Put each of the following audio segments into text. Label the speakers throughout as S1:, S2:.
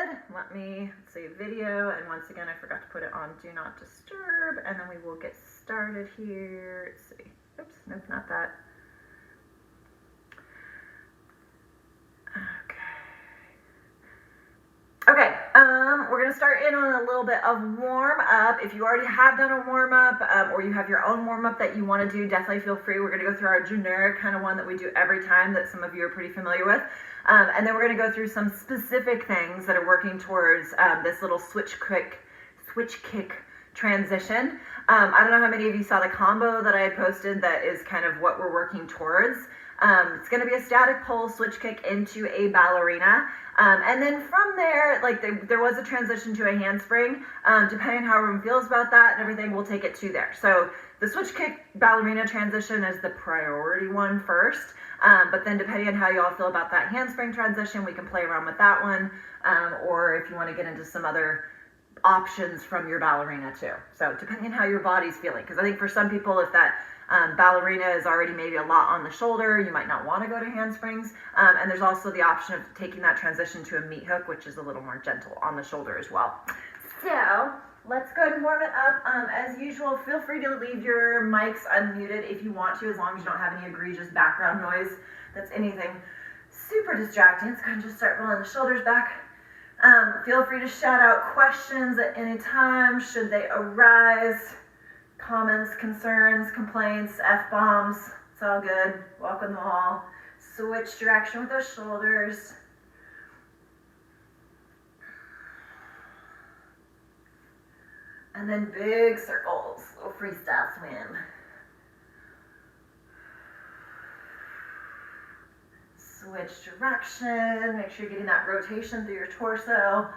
S1: good. Let me save video, and once again, I forgot to put it on Do Not Disturb, and then we will get started here. Let's see. Oops, nope, not that. Okay, we're going to start in on a little bit of warm up. If you already have done a warm up or you have your own warm up that you want to do, definitely feel free. We're going to go through our generic kind of one that we do every time that some of you are pretty familiar with. And then we're going to go through some specific things that are working towards this little switch kick transition. I don't know how many of you saw the combo that I had posted that is kind of what we're working towards. It's going to be a static pole switch kick into a ballerina. And then from there, like there was a transition to a handspring. Depending on how everyone feels about that and everything, we'll take it to there. So the switch kick ballerina transition is the priority one first. But then depending on how you all feel about that handspring transition, we can play around with that one. Or if you want to get into some other options from your ballerina too. So depending on how your body's feeling. Because I think for some people, if that ballerina is already maybe a lot on the shoulder, you might not want to go to handsprings. And there's also the option of taking that transition to a meat hook, which is a little more gentle on the shoulder as well. So let's go ahead and warm it up. As usual, feel free to leave your mics unmuted if you want to, as long as you don't have any egregious background noise that's anything super distracting. It's going to just start rolling the shoulders back. Feel free to shout out questions at any time should they arise. Comments, concerns, complaints, F-bombs, it's all good. Welcome them all. Switch direction with those shoulders. And then big circles, little freestyle swim. Switch direction, make sure you're getting that rotation through your torso,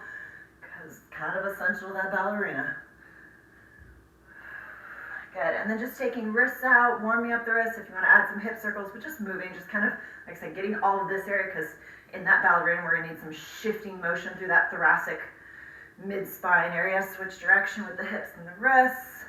S1: because it's kind of essential to that ballerina. Good, and then just taking wrists out, warming up the wrists if you want to add some hip circles, but just moving, just kind of, like I said, getting all of this area, because in that ballerina we're going to need some shifting motion through that thoracic mid-spine area. Switch direction with the hips and the wrists.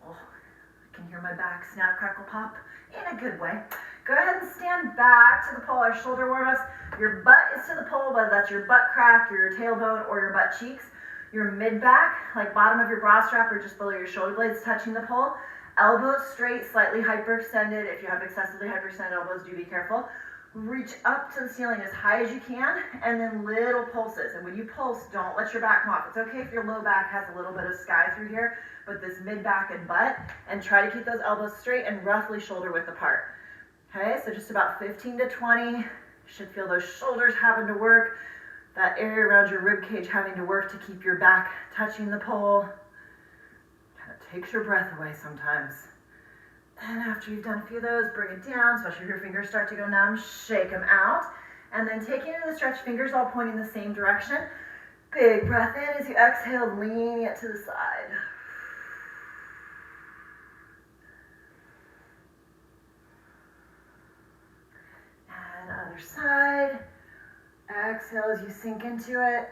S1: Oh, I can hear my back snap, crackle, pop in a good way. Go ahead and stand back to the pole, our shoulder warm-ups. Your butt is to the pole, whether that's your butt crack, your tailbone, or your butt cheeks. Your mid-back, like bottom of your bra strap or just below your shoulder blades touching the pole. Elbows straight, slightly hyperextended. If you have excessively hyperextended elbows, do be careful. Reach up to the ceiling as high as you can, and then little pulses. And when you pulse, don't let your back come off. It's okay if your low back has a little bit of sky through here, but this mid-back and butt, and try to keep those elbows straight and roughly shoulder width apart. Okay, so just about 15 to 20. You should feel those shoulders having to work. That area around your rib cage having to work to keep your back touching the pole. Kind of takes your breath away sometimes. Then after you've done a few of those, bring it down, especially if your fingers start to go numb, shake them out. And then taking into the stretch, fingers all pointing the same direction. Big breath in as you exhale, leaning it to the side. And other side. Exhale as you sink into it.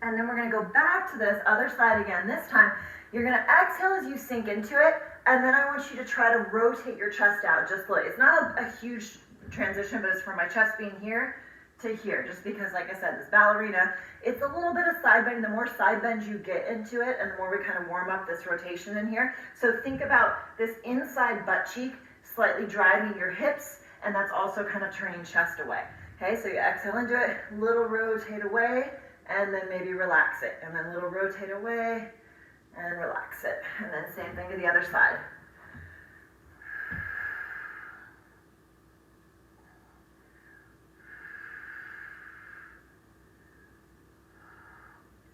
S1: And then we're going to go back to this other side again. This time, you're going to exhale as you sink into it, and then I want you to try to rotate your chest out just like, it's not a huge transition, but it's from my chest being here to here, just because, like I said, this ballerina, it's a little bit of side bend. The more side bend you get into it, and the more we kind of warm up this rotation in here. So think about this inside butt cheek slightly driving your hips, and that's also kind of turning chest away. Okay, so you exhale into it, little rotate away, and then maybe relax it, and then little rotate away, and relax it. And then same thing to the other side.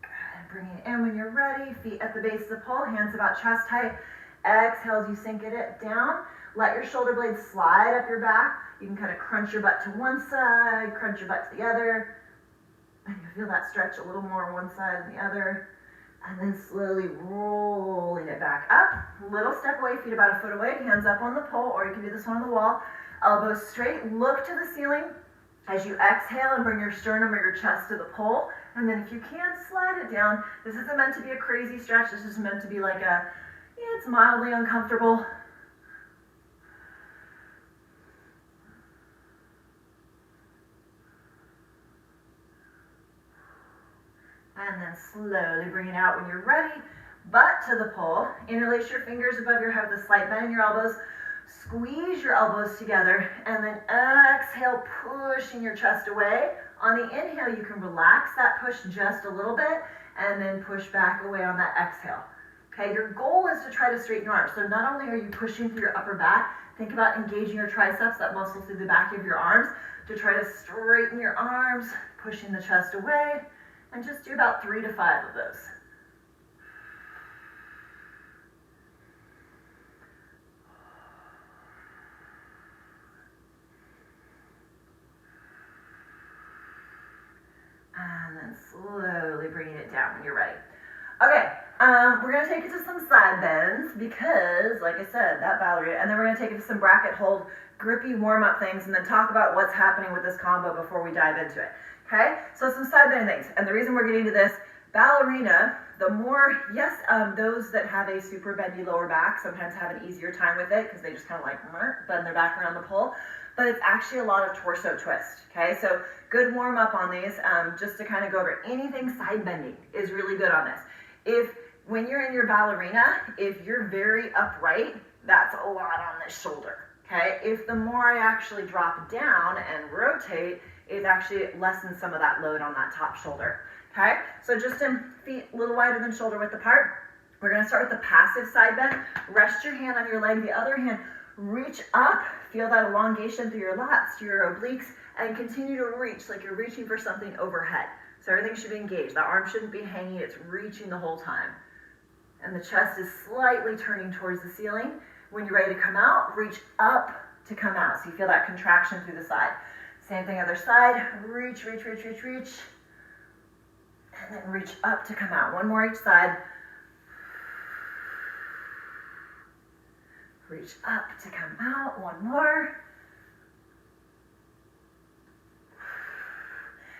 S1: Good, bring it in when you're ready, feet at the base of the pole, hands about chest height. Exhale as you sink it down. Let your shoulder blades slide up your back. You can kind of crunch your butt to one side, crunch your butt to the other. And you feel that stretch a little more on one side than the other. And then slowly rolling it back up. Little step away, feet about a foot away, hands up on the pole, or you can do this one on the wall. Elbows straight, look to the ceiling as you exhale and bring your sternum or your chest to the pole. And then if you can, slide it down. This isn't meant to be a crazy stretch. This is meant to be like a, yeah, it's mildly uncomfortable. And then slowly bring it out when you're ready. Butt to the pole. Interlace your fingers above your head with a slight bend in your elbows. Squeeze your elbows together. And then exhale, pushing your chest away. On the inhale, you can relax that push just a little bit and then push back away on that exhale. Okay, your goal is to try to straighten your arms. So not only are you pushing through your upper back, think about engaging your triceps, that muscle through the back of your arms, to try to straighten your arms, pushing the chest away, and just do about 3 to 5 of those. And then slowly bringing it down when you're ready. Okay, we're going to take it to some side bends because, like I said, that ballerina, and then we're going to take it to some bracket hold, grippy warm-up things, and then talk about what's happening with this combo before we dive into it. Okay, so some side bend things. And the reason we're getting to this, ballerina, the more, yes, those that have a super bendy lower back sometimes have an easier time with it because they just kind of like bend their back around the pole. But it's actually a lot of torso twist, okay? So good warm up on these, just to kind of go over anything side bending is really good on this. When you're in your ballerina, if you're very upright, that's a lot on this shoulder, okay? If the more I actually drop down and rotate, it actually lessens some of that load on that top shoulder, okay? So just in feet a little wider than shoulder width apart. We're gonna start with the passive side bend. Rest your hand on your leg, the other hand, reach up, feel that elongation through your lats, to your obliques, and continue to reach like you're reaching for something overhead. So everything should be engaged. The arm shouldn't be hanging, it's reaching the whole time. And the chest is slightly turning towards the ceiling. When you're ready to come out, reach up to come out. So you feel that contraction through the side. Same thing other side, reach, reach, reach, reach, reach. And then reach up to come out. One more each side. Reach up to come out, one more.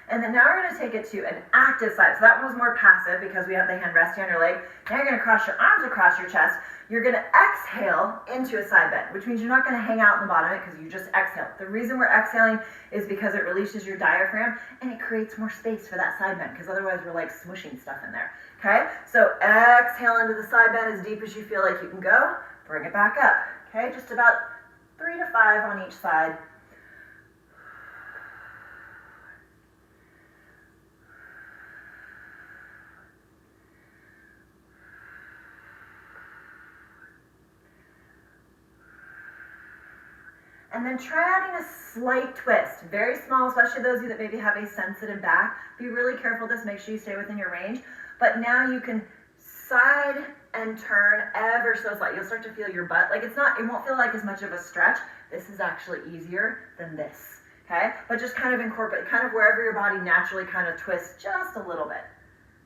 S1: And then now we're gonna take it to an active side. So that one was more passive because we have the hand resting on your leg. Now you're gonna cross your arms across your chest. You're gonna exhale into a side bend, which means you're not gonna hang out in the bottom of it because you just exhale. The reason we're exhaling is because it releases your diaphragm and it creates more space for that side bend because otherwise we're like smushing stuff in there, okay? So exhale into the side bend as deep as you feel like you can go. Bring it back up, okay? Just about 3 to 5 on each side. And then try adding a slight twist, very small, especially those of you that maybe have a sensitive back. Be really careful with this, make sure you stay within your range. But now you can side and turn ever so slightly. You'll start to feel your butt. Like it won't feel like as much of a stretch. This is actually easier than this, okay? But just kind of incorporate, kind of wherever your body naturally kind of twists just a little bit.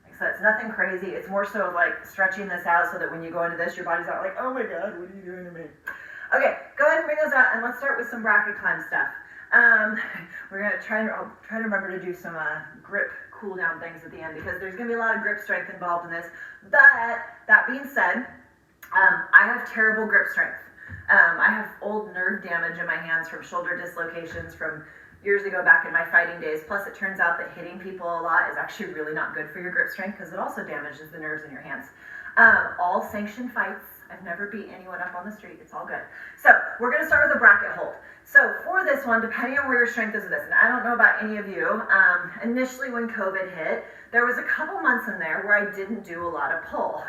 S1: Like so it's nothing crazy. It's more so like stretching this out so that when you go into this, your body's not like, oh my God, what are you doing to me? Okay, go ahead and bring those out and let's start with some bracket climb stuff. We're gonna I'll try to remember to do some grip cool down things at the end because there's gonna be a lot of grip strength involved in this. But that being said, I have terrible grip strength. I have old nerve damage in my hands from shoulder dislocations from years ago back in my fighting days. Plus it turns out that hitting people a lot is actually really not good for your grip strength because it also damages the nerves in your hands. All sanctioned fights. I've never beat anyone up on the street. It's all good. So we're going to start with a bracket hold. So for this one, depending on where your strength is with this, and I don't know about any of you, initially when COVID hit, there was a couple months in there where I didn't do a lot of pull.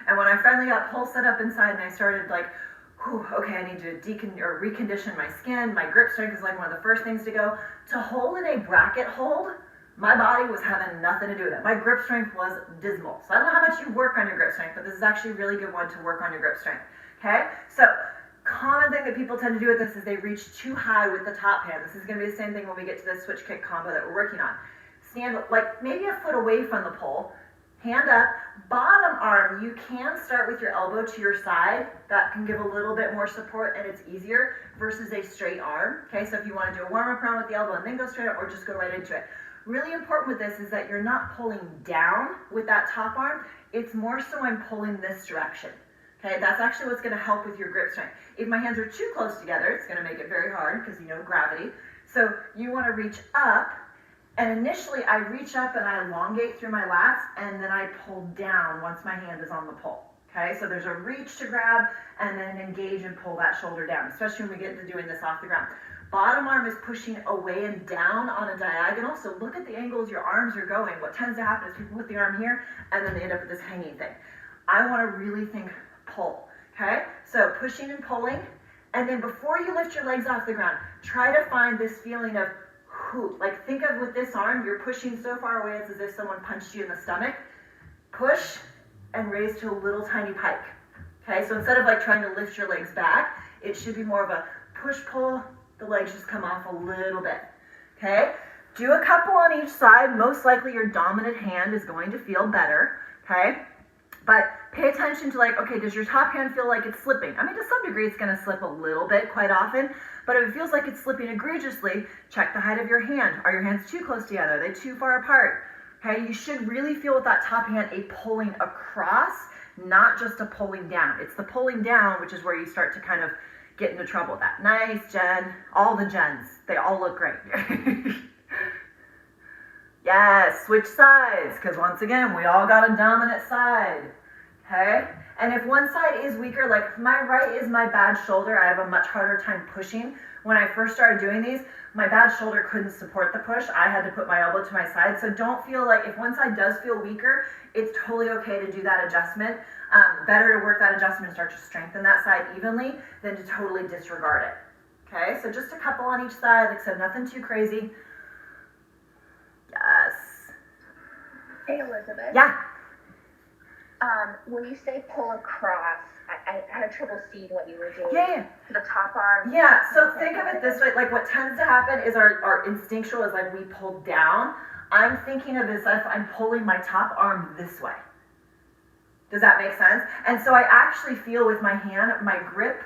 S1: And when I finally got pull set up inside and I started like, whew, okay, I need to recondition my skin. My grip strength is like one of the first things to go. To hold in a bracket hold, my body was having nothing to do with it. My grip strength was dismal. So I don't know how much you work on your grip strength, but this is actually a really good one to work on your grip strength, okay? So common thing that people tend to do with this is they reach too high with the top hand. This is gonna be the same thing when we get to the switch kick combo that we're working on. Stand like maybe a foot away from the pole, hand up, bottom arm, you can start with your elbow to your side. That can give a little bit more support and it's easier versus a straight arm, okay? So if you wanna do a warm-up round with the elbow and then go straight up or just go right into it. Really important with this is that you're not pulling down with that top arm. It's more so I'm pulling this direction. Okay, that's actually what's gonna help with your grip strength. If my hands are too close together, it's gonna make it very hard because you know gravity. So you wanna reach up And initially I reach up and I elongate through my lats, and then I pull down once my hand is on the pole. Okay, so there's a reach to grab and then engage and pull that shoulder down, especially when we get into doing this off the ground. Bottom arm is pushing away and down on a diagonal, so look at the angles your arms are going. What tends to happen is people put the arm here and then they end up with this hanging thing. I want to really think pull, okay? So pushing and pulling, and then before you lift your legs off the ground, try to find this feeling of whoo. Like think of with this arm, you're pushing so far away it's as if someone punched you in the stomach. Push and raise to a little tiny pike. Okay, so instead of like trying to lift your legs back, it should be more of a push-pull. The legs just come off a little bit. Okay, do a couple on each side. Most likely your dominant hand is going to feel better. Okay, but pay attention to like, okay, does your top hand feel like it's slipping? I mean, to some degree it's going to slip a little bit quite often, but if it feels like it's slipping egregiously, check the height of your hand. Are your hands too close together? Are they too far apart? Okay, you should really feel with that top hand a pulling across, not just a pulling down. It's the pulling down, which is where you start to kind of get into trouble with that. Nice, Jen. All the Jens. They all look great. Yes, switch sides, because once again, we all got a dominant side. Okay? And if one side is weaker, like my right is my bad shoulder, I have a much harder time pushing. When I first started doing these, my bad shoulder couldn't support the push. I had to put my elbow to my side. So don't feel like, if one side does feel weaker, it's totally okay to do that adjustment. Better to work that adjustment and start to strengthen that side evenly than to totally disregard it. Okay, so just a couple on each side, like I said, nothing too crazy. Yes.
S2: Hey, Elizabeth.
S1: Yeah.
S2: When you say pull across, I had trouble seeing what you were doing.
S1: Yeah.
S2: The top arm.
S1: Yeah, so think of it this way, like what tends to happen is our instinctual is like we pull down. I'm thinking of this as I'm pulling my top arm this way. Does that make sense? And so I actually feel with my hand, my grip,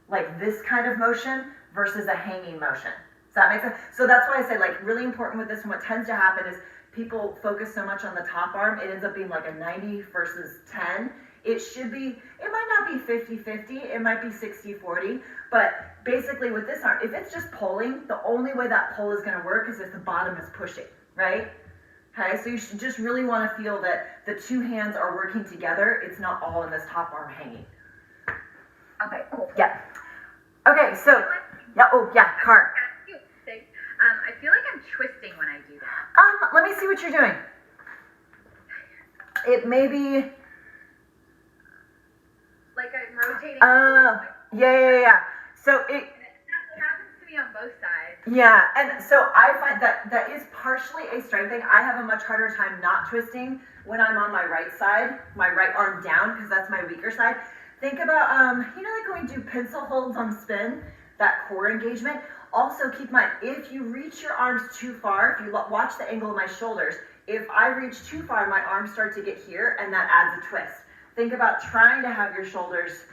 S1: like this kind of motion versus a hanging motion. Does that make sense? So that's why I say like really important with this, and what tends to happen is people focus so much on the top arm, it ends up being like a 90 versus 10. It should be, it might not be 50-50, it might be 60-40, but basically with this arm, if it's just pulling, the only way that pull is gonna work is if the bottom is pushing, right? Okay, so you should just really wanna feel that the two hands are working together, it's not all in this top arm hanging.
S2: Okay, cool.
S1: Yeah. Okay, so, yeah, oh yeah, Car.
S3: I feel like I'm twisting when I do that.
S1: Let me see what you're doing. It may be...
S3: Like I'm rotating.
S1: Yeah. So it
S3: happens to me on both sides.
S1: Yeah, and so I find that is partially a strength thing. I have a much harder time not twisting when I'm on my right side, my right arm down, because that's my weaker side. Think about, you know, like when we do pencil holds on spin, that core engagement. Also keep in mind, if you reach your arms too far, if you watch the angle of my shoulders, if I reach too far, my arms start to get here, and that adds a twist. Think about trying to have your shoulders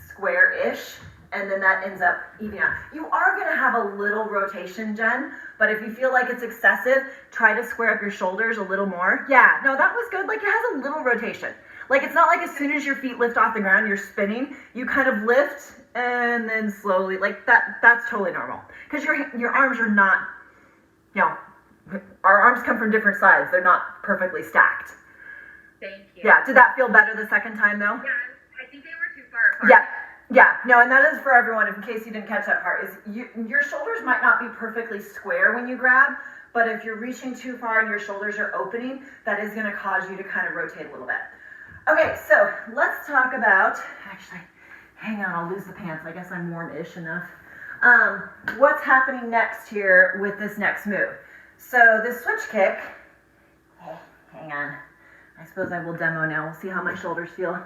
S1: square-ish, and then that ends up evening out. You are going to have a little rotation, Jen, but if you feel like it's excessive, try to square up your shoulders a little more. Yeah, no, that was good. Like, it has a little rotation. Like, it's not like as soon as your feet lift off the ground, you're spinning. You kind of lift and then slowly, like, that's totally normal. Because your arms are not, you know, our arms come from different sides. They're not perfectly stacked.
S3: Thank you.
S1: Yeah, did that feel better the second time, though?
S3: Yeah, I think they were too far apart.
S1: Yeah, no, and that is for everyone, in case you didn't catch that part, is your shoulders might not be perfectly square when you grab, but if you're reaching too far and your shoulders are opening, that is going to cause you to kind of rotate a little bit. Okay, so let's talk about, actually, hang on, I'll lose the pants. I guess I'm warm-ish enough. What's happening next here with this next move? So the switch kick, hey, hang on. I suppose I will demo now. We'll see how my shoulders feel.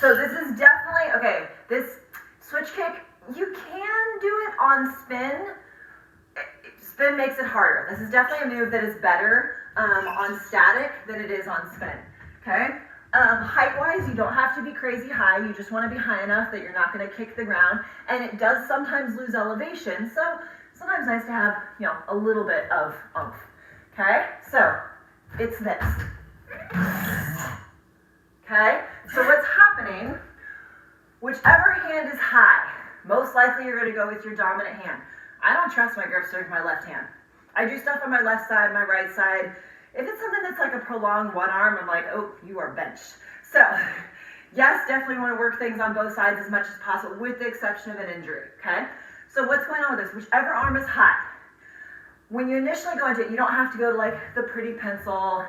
S1: So this is definitely, okay, this switch kick, you can do it on spin. Spin makes it harder. This is definitely a move that is better on static than it is on spin, okay? Height-wise, you don't have to be crazy high. You just want to be high enough that you're not going to kick the ground. And it does sometimes lose elevation, so sometimes nice to have, you know, a little bit of oomph, okay? So it's this, okay? So what's happening, whichever hand is high, Most likely you're going to go with your dominant hand. I don't trust my grip strength with my left hand. I do stuff on my left side, my right side. If it's something that's like a prolonged one arm, I'm like, oh, you are benched. So yes, definitely want to work things on both sides as much as possible with the exception of an injury, okay? So what's going on with this? Whichever arm is hot. When you initially go into it, you don't have to go to like the pretty pencil.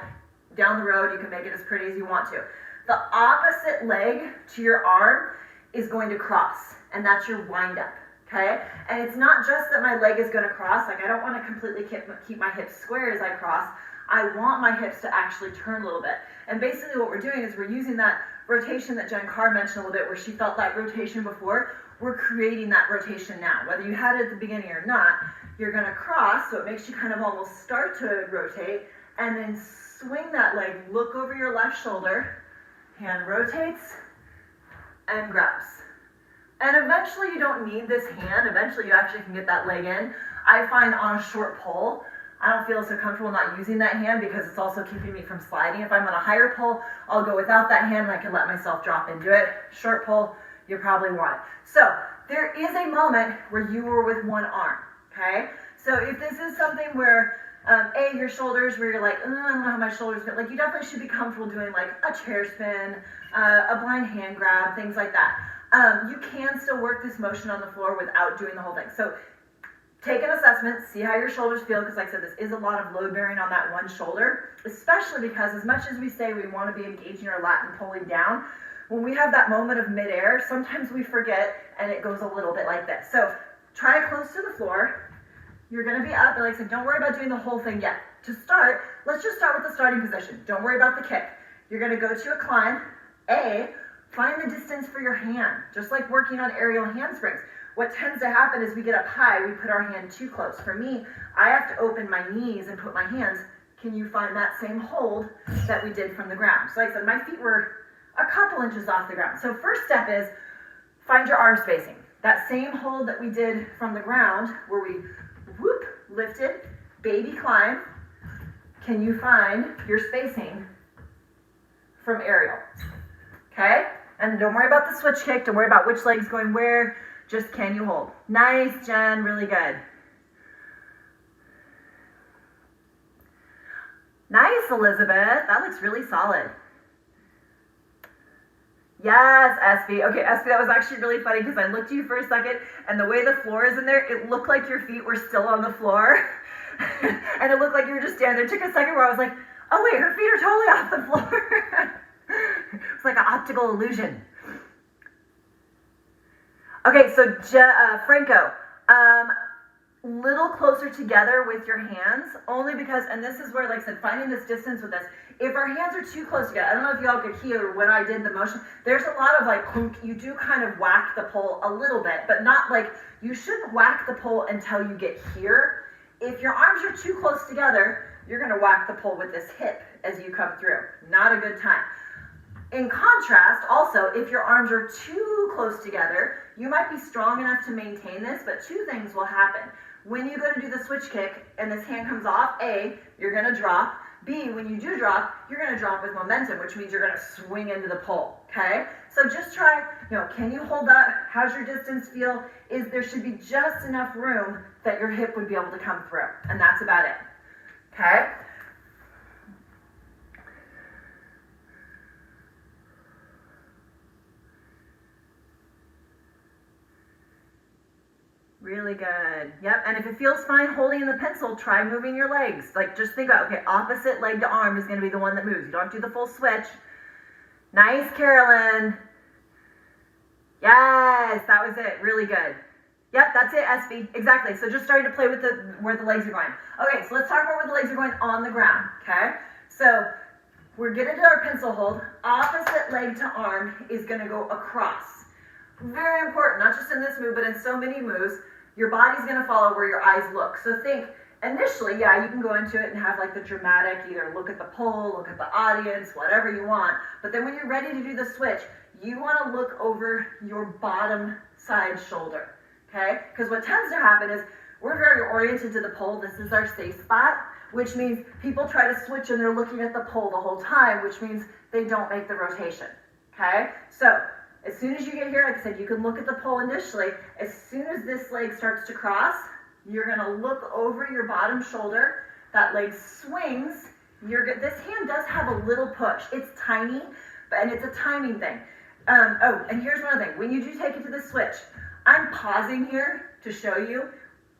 S1: Down the road, you can make it as pretty as you want to. The opposite leg to your arm is going to cross, and that's your wind up, okay? And it's not just that my leg is going to cross, like I don't want to completely keep my hips square as I cross. I want my hips to actually turn a little bit. And basically what we're doing is we're using that rotation that Jen Carr mentioned a little bit, where she felt that rotation before. We're creating that rotation now. Whether you had it at the beginning or not, you're going to cross, so it makes you kind of almost start to rotate, and then swing that leg, look over your left shoulder, hand rotates and grabs. And eventually you don't need this hand, eventually you actually can get that leg in. I find on a short pole, I don't feel so comfortable not using that hand because it's also keeping me from sliding. If I'm on a higher pole, I'll go without that hand and I can let myself drop into it. Short pole, you probably want it. So there is a moment where you were with one arm, okay? So if this is something where your shoulders, where you're like, I don't know how my shoulders fit, like you definitely should be comfortable doing like a chair spin, a blind hand grab, things like that. You can still work this motion on the floor without doing the whole thing. So take an assessment, see how your shoulders feel, because like I said, this is a lot of load bearing on that one shoulder, especially because as much as we say we want to be engaging our lat and pulling down, when we have that moment of midair, sometimes we forget and it goes a little bit like this. So try it close to the floor. You're going to be up, and like I said, don't worry about doing the whole thing yet. To start, let's just start with the starting position. Don't worry about the kick. You're going to go to a climb. Find the distance for your hand, just like working on aerial handsprings. What tends to happen is we get up high, we put our hand too close. For me, I have to open my knees and put my hands. Can you find that same hold that we did from the ground? So like I said, my feet were a couple inches off the ground. So first step is find your arm spacing. That same hold that we did from the ground, where we whoop, lifted, baby climb. Can you find your spacing from aerial? Okay? And don't worry about the switch kick. Don't worry about which leg's going where. Just can you hold? Nice, Jen. Really good. Nice, Elizabeth. That looks really solid. Yes, SB. Okay, SB, that was actually really funny because I looked at you for a second, and the way the floor is in there, it looked like your feet were still on the floor. And it looked like you were just standing there. It took a second where I was like, oh wait, her feet are totally off the floor. It's like an optical illusion. Okay, so Franco, little closer together with your hands, only because, and this is where, like I said, finding this distance with this, if our hands are too close together, I don't know if y'all could hear when I did the motion, there's a lot of like, you do kind of whack the pole a little bit, but not like, you shouldn't whack the pole until you get here. If your arms are too close together, you're gonna whack the pole with this hip as you come through. Not a good time. In contrast, also, if your arms are too close together, you might be strong enough to maintain this, but two things will happen. When you go to do the switch kick and this hand comes off, A, you're going to drop. B, when you do drop, you're going to drop with momentum, which means you're going to swing into the pole, okay? So just try, can you hold that? How's your distance feel? There should be just enough room that your hip would be able to come through, and that's about it, okay? Really good. Yep, and if it feels fine holding in the pencil, try moving your legs. Like, just think about, okay, opposite leg to arm is going to be the one that moves. You don't have to do the full switch. Nice, Carolyn. Yes, that was it. Really good. Yep, that's it, SB. Exactly. So just starting to play with where the legs are going. Okay, so let's talk about where the legs are going on the ground, okay? So we're getting to our pencil hold. Opposite leg to arm is going to go across. Very important, not just in this move, but in so many moves. Your body's going to follow where your eyes look. So think, initially, yeah, you can go into it and have like the dramatic, either look at the pole, look at the audience, whatever you want. But then when you're ready to do the switch, you want to look over your bottom side shoulder, okay? Because what tends to happen is we're very oriented to the pole. This is our safe spot, which means people try to switch and they're looking at the pole the whole time, which means they don't make the rotation, okay? So As soon as you get here, like I said, you can look at the pole initially. As soon as this leg starts to cross, you're gonna look over your bottom shoulder. That leg swings. This hand does have a little push. It's tiny, and it's a timing thing. And here's one other thing. When you do take it to the switch, I'm pausing here to show you.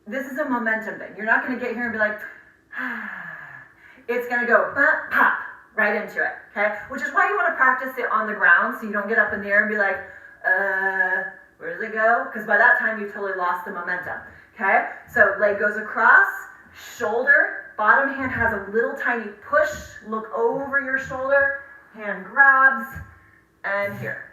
S1: This is a momentum thing. You're not gonna get here and be like, it's gonna go pop right into it, okay? Which is why you wanna practice it on the ground so you don't get up in the air and be like, where does it go? Because by that time you've totally lost the momentum, okay? So leg goes across, shoulder, bottom hand has a little tiny push, look over your shoulder, hand grabs, and here,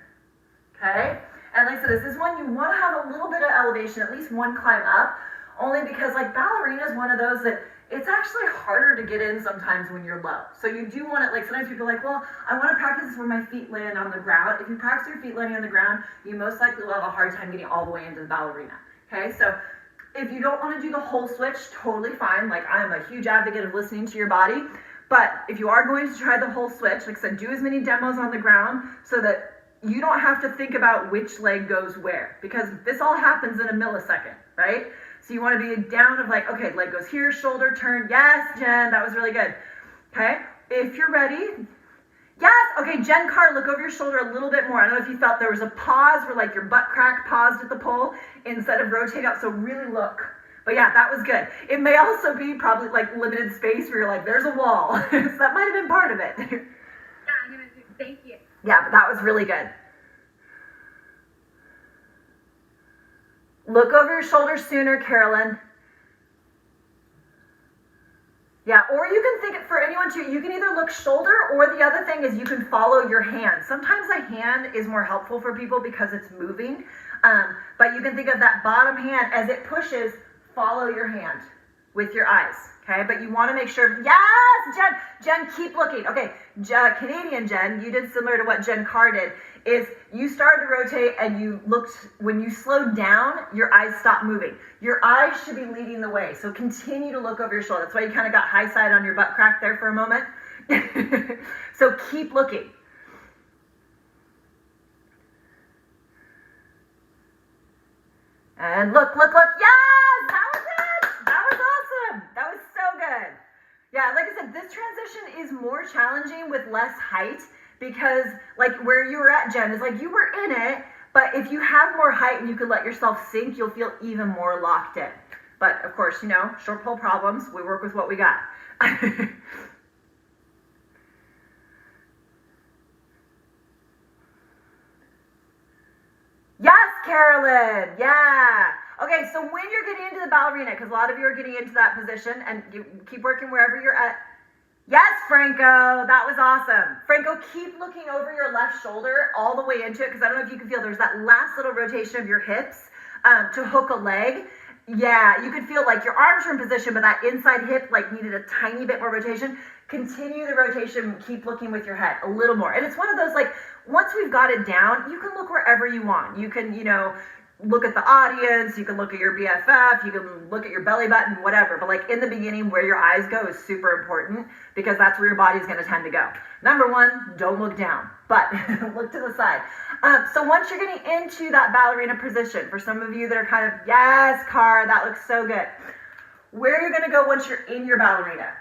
S1: okay? And like I said, this is one you wanna have a little bit of elevation, at least one climb up, only because like ballerina is one of those that it's actually harder to get in sometimes when you're low. So you do want it, like sometimes people are like, well, I want to practice this where my feet land on the ground. If you practice your feet landing on the ground, you most likely will have a hard time getting all the way into the ballerina. Okay, so if you don't want to do the whole switch, totally fine. Like I'm a huge advocate of listening to your body. But if you are going to try the whole switch, like I said, do as many demos on the ground so that you don't have to think about which leg goes where, because this all happens in a millisecond, right? So you want to be down of like, okay, leg goes here, shoulder turn. Yes, Jen, that was really good. Okay, if you're ready. Yes, okay, Jen Carr, look over your shoulder a little bit more. I don't know if you felt there was a pause where like your butt crack paused at the pole instead of rotate up, so really look. But yeah, that was good. It may also be probably like limited space where you're like, there's a wall. So that might have been part of it.
S3: Yeah, I'm gonna do, thank you.
S1: Yeah, but that was really good. Look over your shoulder sooner, Carolyn. Yeah, or you can think it for anyone too. You can either look shoulder, or the other thing is you can follow your hand. Sometimes a hand is more helpful for people because it's moving. But you can think of that bottom hand as it pushes, follow your hand with your eyes. Okay, but you want to make sure, yes, Jen, keep looking. Okay, Canadian Jen, you did similar to what Jen Carr did, is you started to rotate and you looked, when you slowed down, your eyes stopped moving. Your eyes should be leading the way, so continue to look over your shoulder. That's why you kind of got high side on your butt crack there for a moment. So keep looking. And look, yes, that was it. That was awesome. That was so good. Yeah, like I said, this transition is more challenging with less height because like where you were at, Jen, is like you were in it, but if you have more height and you can let yourself sink, you'll feel even more locked in. But of course, you know, short pole problems, we work with what we got. Yes, Carolyn, yeah. Okay, so when you're getting into the ballerina, because a lot of you are getting into that position, and you keep working wherever you're at. Yes, Franco, that was awesome. Franco, keep looking over your left shoulder all the way into it, because I don't know if you can feel there's that last little rotation of your hips to hook a leg. Yeah, you could feel like your arms are in position, but that inside hip like needed a tiny bit more rotation. Continue the rotation, keep looking with your head a little more. And it's one of those like, once we've got it down, you can look wherever you want. You can, you know, look at the audience, you can look at your BFF, you can look at your belly button, whatever. But like in the beginning, where your eyes go is super important because that's where your body's gonna tend to go. Number one, don't look down, but look to the side. So once you're getting into that ballerina position, for some of you that are kind of, yes, Cara, that looks so good. Where you're gonna go once you're in your ballerina.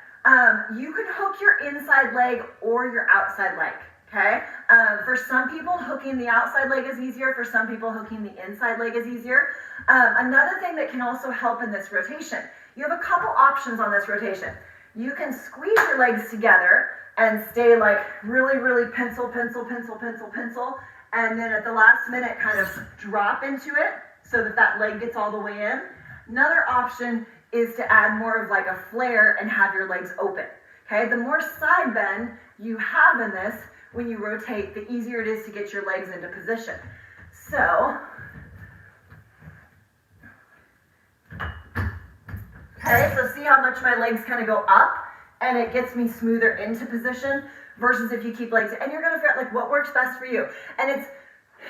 S1: You can hook your inside leg or your outside leg. Okay, for some people, hooking the outside leg is easier. For some people, hooking the inside leg is easier. Another thing that can also help in this rotation, you have a couple options on this rotation. You can squeeze your legs together and stay like really, really pencil, and then at the last minute kind of drop into it so that that leg gets all the way in. Another option is to add more of like a flare and have your legs open. Okay, the more side bend you have in this, when you rotate, the easier it is to get your legs into position. So, okay, so see how much my legs kind of go up and it gets me smoother into position versus if you keep legs, and you're gonna figure out like what works best for you. And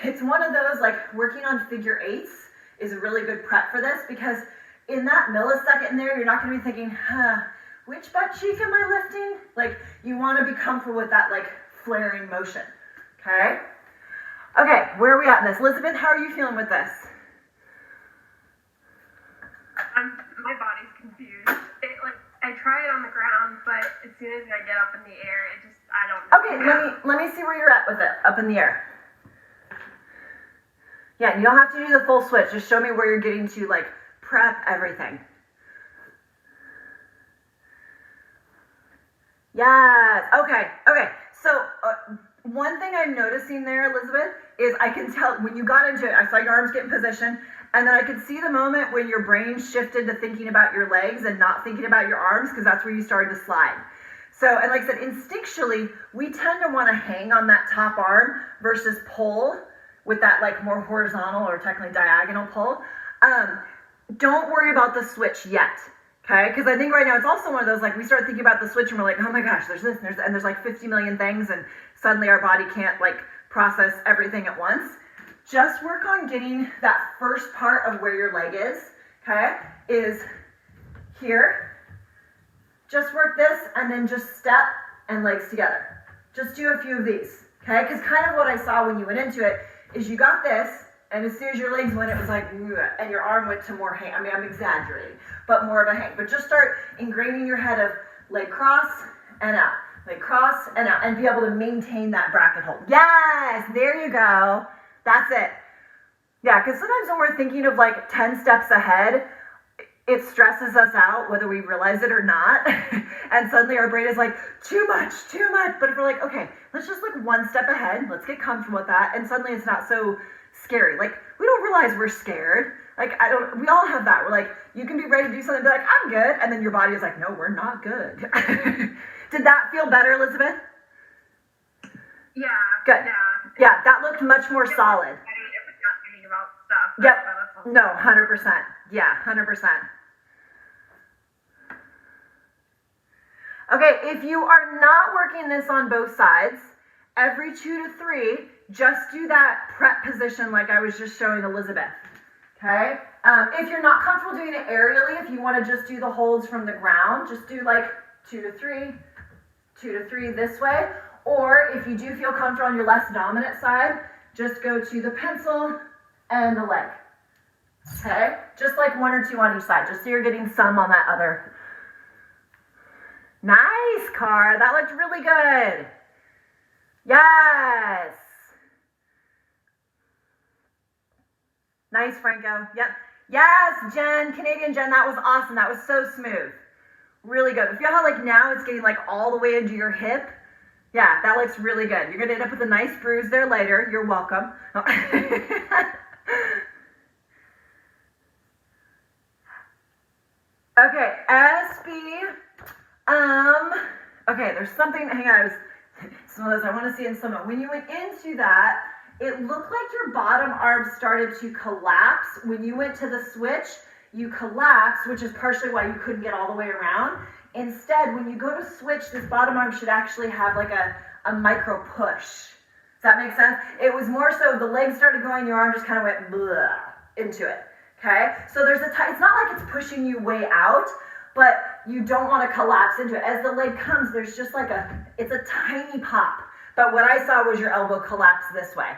S1: it's one of those like working on figure eights is a really good prep for this because in that millisecond in there, you're not gonna be thinking, which butt cheek am I lifting? Like you wanna be comfortable with that like flaring motion, okay? Okay, where are we at in this? Elizabeth, how are you feeling with this?
S4: My body's confused. I try it on the ground, but as soon as I get up in the air, I don't know.
S1: Okay, let me see where you're at with it, up in the air. Yeah, you don't have to do the full switch. Just show me where you're getting to, like, prep everything. Yes, okay. So, one thing I'm noticing there, Elizabeth, is I can tell when you got into it, I saw your arms get in position, and then I could see the moment when your brain shifted to thinking about your legs and not thinking about your arms, because that's where you started to slide. So, and like I said, instinctually, we tend to want to hang on that top arm versus pull with that like more horizontal or technically diagonal pull. Don't worry about the switch yet. Okay, because I think right now it's also one of those, like, we start thinking about the switch and we're like, oh my gosh, there's this and there's like 50 million things, and suddenly our body can't like process everything at once. Just work on getting that first part of where your leg is, okay, is here. Just work this and then just step and legs together. Just do a few of these, okay, because kind of what I saw when you went into it is you got this, and as soon as your legs went, it was like, and your arm went to more hang. I mean, I'm exaggerating, but more of a hang. But just start ingraining your head of leg cross and out, leg cross and out, and be able to maintain that bracket hold. Yes, there you go. That's it. Yeah, because sometimes when we're thinking of like 10 steps ahead, it stresses us out whether we realize it or not. And suddenly our brain is like, too much. But if we're like, okay, let's just look one step ahead. Let's get comfortable with that. And suddenly it's not so scary. Like, we don't realize we're scared. Like, we all have that. We're like, you can be ready to do something and be like, I'm good. And then your body is like, no, we're not good. Did that feel better, Elizabeth?
S4: Yeah.
S1: Good. Yeah, that looked much more solid. Yep. No, 100%. Yeah, 100%. Okay, if you are not working this on both sides, every 2 to 3, just do that prep position like I was just showing Elizabeth. Okay? If you're not comfortable doing it aerially, if you want to just do the holds from the ground, just do like 2 to 3, 2 to 3 this way. Or if you do feel comfortable on your less dominant side, just go to the pencil and the leg. Okay? Just like 1 or 2 on each side, just so you're getting some on that other. Nice, Cara. That looked really good. Yes. Nice, Franco. Yep. Yes, Jen, Canadian Jen, that was awesome. That was so smooth. Really good. Feel how like now it's getting like all the way into your hip. Yeah, that looks really good. You're gonna end up with a nice bruise there later. You're welcome. Okay, SB. Okay, there's something, hang on, some of those I want to see in some. When you went into that, it looked like your bottom arm started to collapse. When you went to the switch, you collapsed, which is partially why you couldn't get all the way around. Instead, when you go to switch, this bottom arm should actually have like a micro push. Does that make sense? It was more so the legs started going, your arm just kind of went blah into it. Okay? So there's it's not like it's pushing you way out, but you don't want to collapse into it. As the leg comes, there's just like it's a tiny pop. But what I saw was your elbow collapse this way.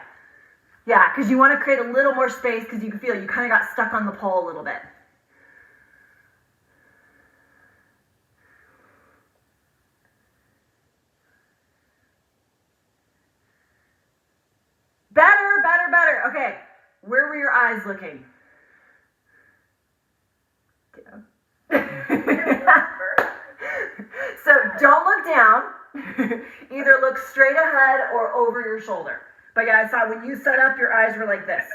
S1: Yeah, because you want to create a little more space because you can feel you kind of got stuck on the pole a little bit. Better. Okay, where were your eyes looking? So don't look down. Either look straight ahead or over your shoulder. But yeah, I saw when you set up, your eyes were like this.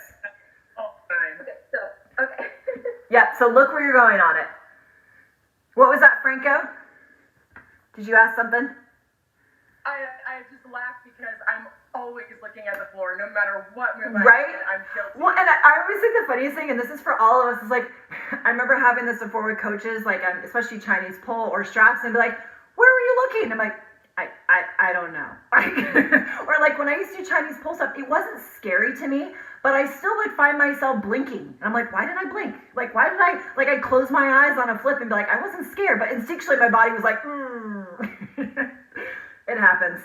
S2: Okay.
S1: Yep, so look where you're going on it. What was that, Franco? Did you ask something?
S4: I just laugh because I'm always looking at the floor, no matter what move
S1: Right?
S4: I'm guilty.
S1: Well, and I always think the funniest thing, and this is for all of us, is like, I remember having this before with coaches, like especially Chinese pole or straps, and be like, where were you looking? I'm like, I don't know. Or like when I used to do Chinese pole stuff, it wasn't scary to me, but I still would find myself blinking. And I'm like, why did I blink? Like, why did I'd close my eyes on a flip and be like, I wasn't scared, but instinctually my body was like, It happens.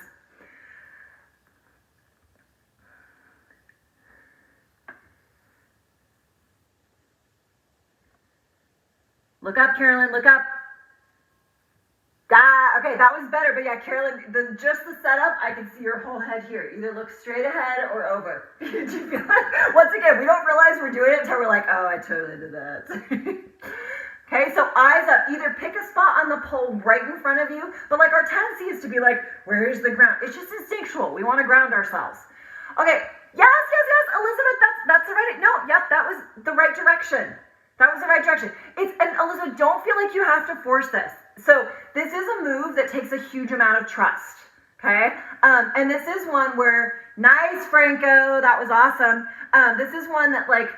S1: Look up, Carolyn, look up. Okay, that was better, but yeah, Carolyn, just the setup, I can see your whole head here. Either look straight ahead or over. Did you feel that? Once again, we don't realize we're doing it until we're like, oh, I totally did that. Okay, so eyes up. Either pick a spot on the pole right in front of you, but like our tendency is to be like, where's the ground? It's just instinctual. We want to ground ourselves. Okay, yes, Elizabeth, that's the right, no, yep, that was the right direction. That was the right direction. And Elizabeth, don't feel like you have to force this. So this is a move that takes a huge amount of trust, okay? And this is one where, nice, Franco, that was awesome. This is one that like,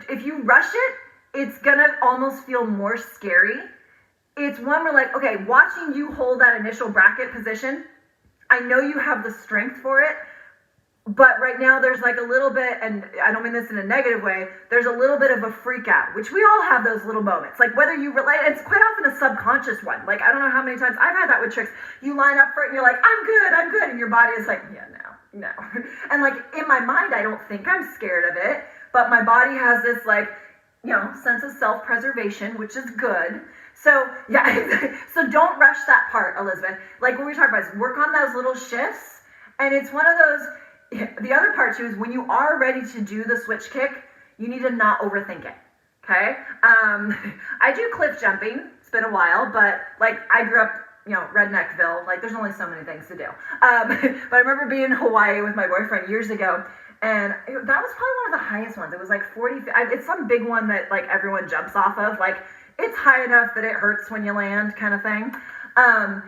S1: if you rush it, it's gonna almost feel more scary. It's one where like, okay, watching you hold that initial bracket position, I know you have the strength for it, but right now there's like a little bit, and I don't mean this in a negative way, there's a little bit of a freak out, which we all have those little moments. Like whether you relate, it's quite often a subconscious one. Like I don't know how many times I've had that with tricks. You line up for it and you're like, I'm good. And your body is like, yeah, no. And like in my mind, I don't think I'm scared of it, but my body has this like, sense of self-preservation, which is good. So yeah, so don't rush that part, Elizabeth. Like what we talked about is work on those little shifts. And it's one of those, the other part too is when you are ready to do the switch kick, you need to not overthink it, okay? I do cliff jumping. It's been a while, but like I grew up, Redneckville. Like there's only so many things to do. But I remember being in Hawaii with my boyfriend years ago, and that was probably one of the highest ones. It was like 40, it's some big one that like everyone jumps off of. Like it's high enough that it hurts when you land kind of thing. And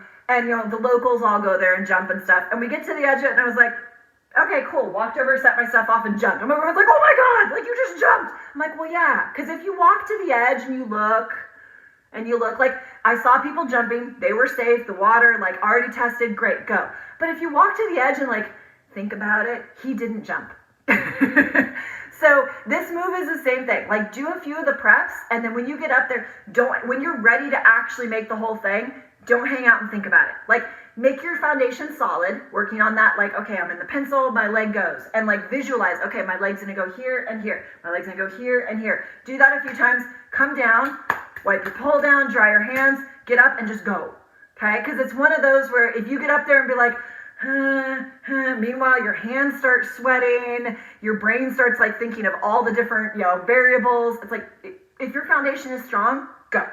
S1: the locals all go there and jump and stuff. And we get to the edge of it and I was like, okay, cool. Walked over, set myself off and jumped. And everyone's like, oh my God, like you just jumped. I'm like, well, yeah. Because if you walk to the edge and you look, like I saw people jumping, they were safe, the water, like already tested, great, go. But if you walk to the edge and like, think about it, he didn't jump. So this move is the same thing. Like do a few of the preps, and then when you get up there, when you're ready to actually make the whole thing, don't hang out and think about it. Like make your foundation solid, working on that. Like, okay, I'm in the pencil, my leg goes, and like visualize, okay, my leg's gonna go here and here. My leg's gonna go here and here. Do that a few times, come down, wipe your pole down, dry your hands, get up and just go, okay? Because it's one of those where if you get up there and be like, meanwhile your hands start sweating, your brain starts like thinking of all the different variables. It's like if your foundation is strong, go.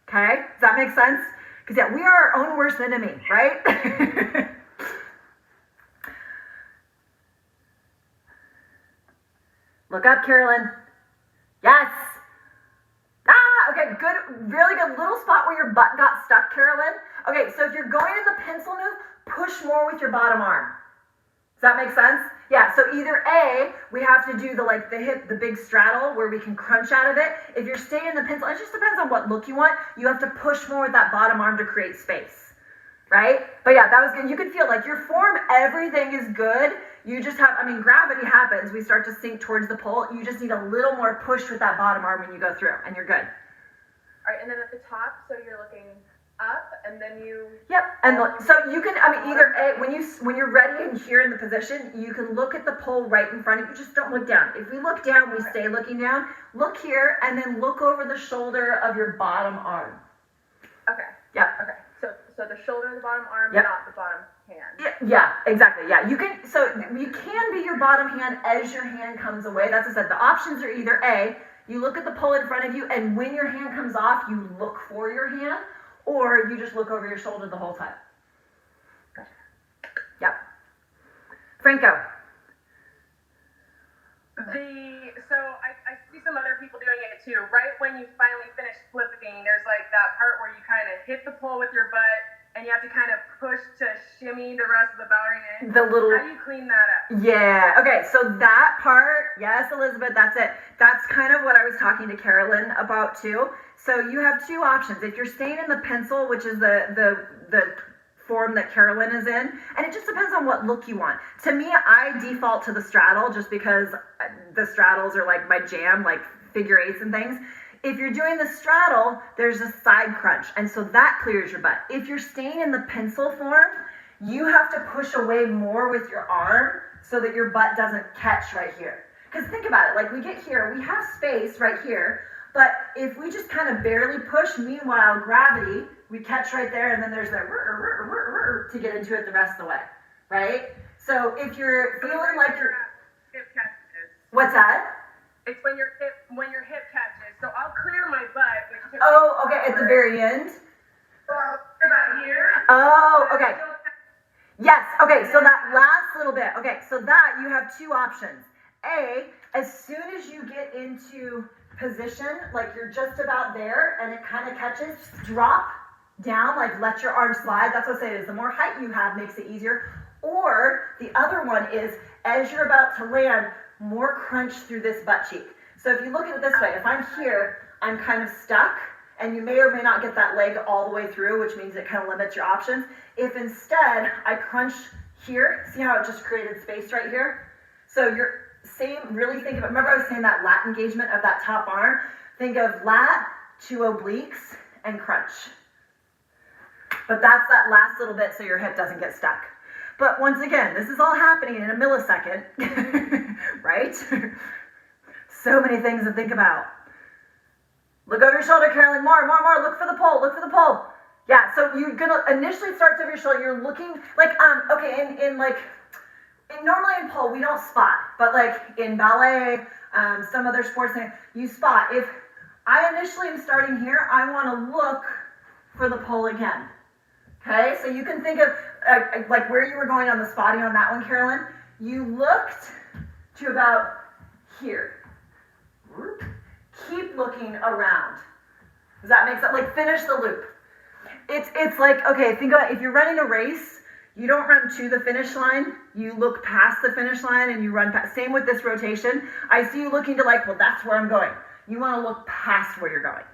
S1: Okay, does that make sense? Because yeah, we are our own worst enemy, right? Look up, Carolyn. Yes. Okay, good, really good. Little spot where your butt got stuck, Carolyn. Okay, so if you're going in the pencil move, push more with your bottom arm. Does that make sense? Yeah, so either A, we have to do the big straddle where we can crunch out of it. If you're staying in the pencil, it just depends on what look you want. You have to push more with that bottom arm to create space, right? But yeah, that was good. You could feel like your form, everything is good. You just have, gravity happens. We start to sink towards the pole. You just need a little more push with that bottom arm when you go through, and you're good.
S2: All right, and then at the top, so you're looking up, and then you.
S1: Yep, and so you can, either A, when you're ready and here in the position, you can look at the pole right in front of you. Just don't look down. If we look down, we stay looking down. Look here, and then look over the shoulder of your bottom arm.
S2: Okay.
S1: Yep.
S2: Okay. So the shoulder of the bottom arm,
S1: yep.
S2: not the bottom hand.
S1: Yeah, exactly. Yeah, you can be your bottom hand as your hand comes away. That's what I said. The options are either A, you look at the pole in front of you, and when your hand comes off, you look for your hand, or you just look over your shoulder the whole time. Yep. Franco.
S5: So I see some other people doing it too. Right when you finally finish flipping, there's like that part where you kind of hit the pole with your butt, and you have to kind of push to shimmy the rest of the ballerina in.
S1: How
S5: do you clean that up?
S1: Yeah, okay, so that part, yes, Elizabeth, that's it. That's kind of what I was talking to Carolyn about too. So you have two options. If you're staying in the pencil, which is the form that Carolyn is in, and it just depends on what look you want. To me, I default to the straddle just because the straddles are like my jam, like figure eights and things. If you're doing the straddle, there's a side crunch, and so that clears your butt. If you're staying in the pencil form, you have to push away more with your arm so that your butt doesn't catch right here. Because think about it, like we get here, we have space right here, But if we just kind of barely push, meanwhile, gravity, we catch right there, and then there's that to get into it the rest of the way, right? So if you're feeling like you're...
S5: Hip catches.
S1: What's that?
S5: It's when your hip catches. So I'll clear my butt. Which typically
S1: Oh, okay, at the very end?
S5: about here.
S1: Oh, okay. Yes, okay, so that last little bit. Okay, so that you have two options. A, as soon as you get into position, like you're just about there and it kind of catches, drop down, like let your arm slide. That's what I say is the more height you have makes it easier. Or the other one is as you're about to land, more crunch through this butt cheek. So if you look at it this way, if I'm here, I'm kind of stuck, and you may or may not get that leg all the way through, which means it kind of limits your options. If instead I crunch here, see how it just created space right here? So you're really think about, remember I was saying that lat engagement of that top arm? Think of lat, two obliques, and crunch. But that's that last little bit so your hip doesn't get stuck. But once again, this is all happening in a millisecond, right? So many things to think about. Look over your shoulder, Carolyn. More. Look for the pole. Yeah, so you're gonna initially start over your shoulder. You're looking like, okay, normally in pole, we don't spot, but like in ballet, some other sports, you spot. If I initially am starting here, I wanna look for the pole again. Okay, so you can think of like where you were going on the spotting on that one, Carolyn. You looked to about here. Keep looking around. Does that make sense? Like finish the loop. It's like, okay, think about it. If you're running a race, you don't run to the finish line. You look past the finish line and you run past. Same with this rotation. I see you looking to like, well, that's where I'm going. You want to look past where you're going.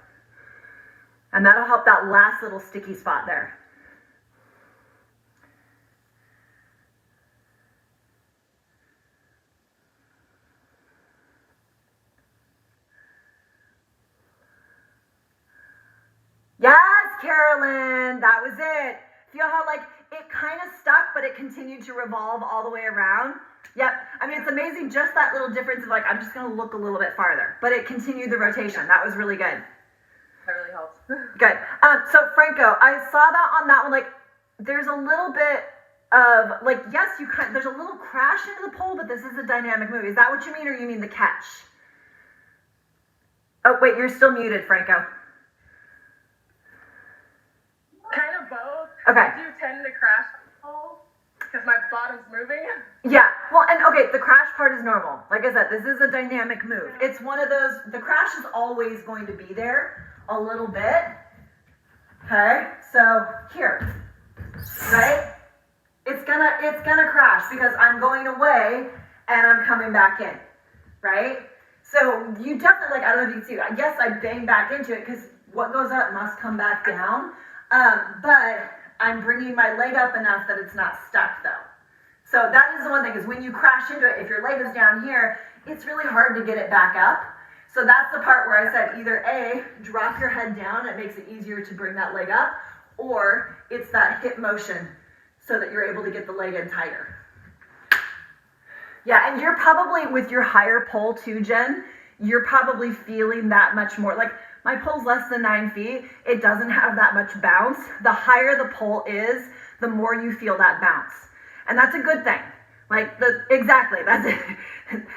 S1: And that'll help that last little sticky spot there. Yes, Carolyn, that was it. Feel how like it kind of stuck, but it continued to revolve all the way around? Yep, I mean, it's amazing just that little difference of like, I'm just gonna look a little bit farther, but it continued the rotation. That was really good.
S5: That really helps.
S1: Good. So Franco, I saw that on that one, like there's a little bit of like, yes, there's a little crash into the pole, but this is a dynamic move. Is that what you mean, or you mean the catch? Oh, wait, you're still muted, Franco.
S5: Kind of both.
S1: Okay.
S5: I do tend to crash the pole because my bottom's moving.
S1: Yeah, well, and okay, the crash part is normal. Like I said, this is a dynamic move. It's one of those, the crash is always going to be there a little bit. Okay, so here, right? It's gonna crash because I'm going away and I'm coming back in, right? So you definitely, like, I don't know if you can see, yes, I bang back into it because what goes up must come back down. But I'm bringing my leg up enough that it's not stuck though. So that is the one thing, is when you crash into it, if your leg is down here, it's really hard to get it back up. So that's the part where I said either A, drop your head down, it makes it easier to bring that leg up, or it's that hip motion so that you're able to get the leg in tighter. Yeah, and you're probably, with your higher pole too, Jen, you're probably feeling that much more. Like, my pole's less than 9 feet. It doesn't have that much bounce. The higher the pole is, the more you feel that bounce. And that's a good thing. Exactly, that's it.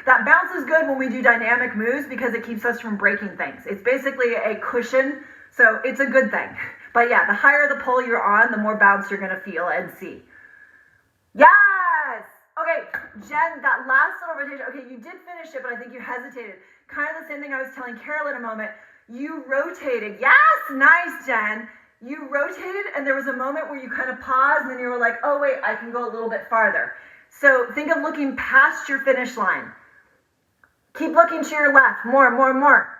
S1: That bounce is good when we do dynamic moves because it keeps us from breaking things. It's basically a cushion, so it's a good thing. But yeah, the higher the pole you're on, the more bounce you're gonna feel and see. Yes! Okay, Jen, that last little rotation, okay, you did finish it, but I think you hesitated. Kind of the same thing I was telling Carolyn a moment. You rotated. Yes, nice, Jen. You rotated, and there was a moment where you kind of paused, and then you were like, oh, wait, I can go a little bit farther. So think of looking past your finish line. Keep looking to your left. More.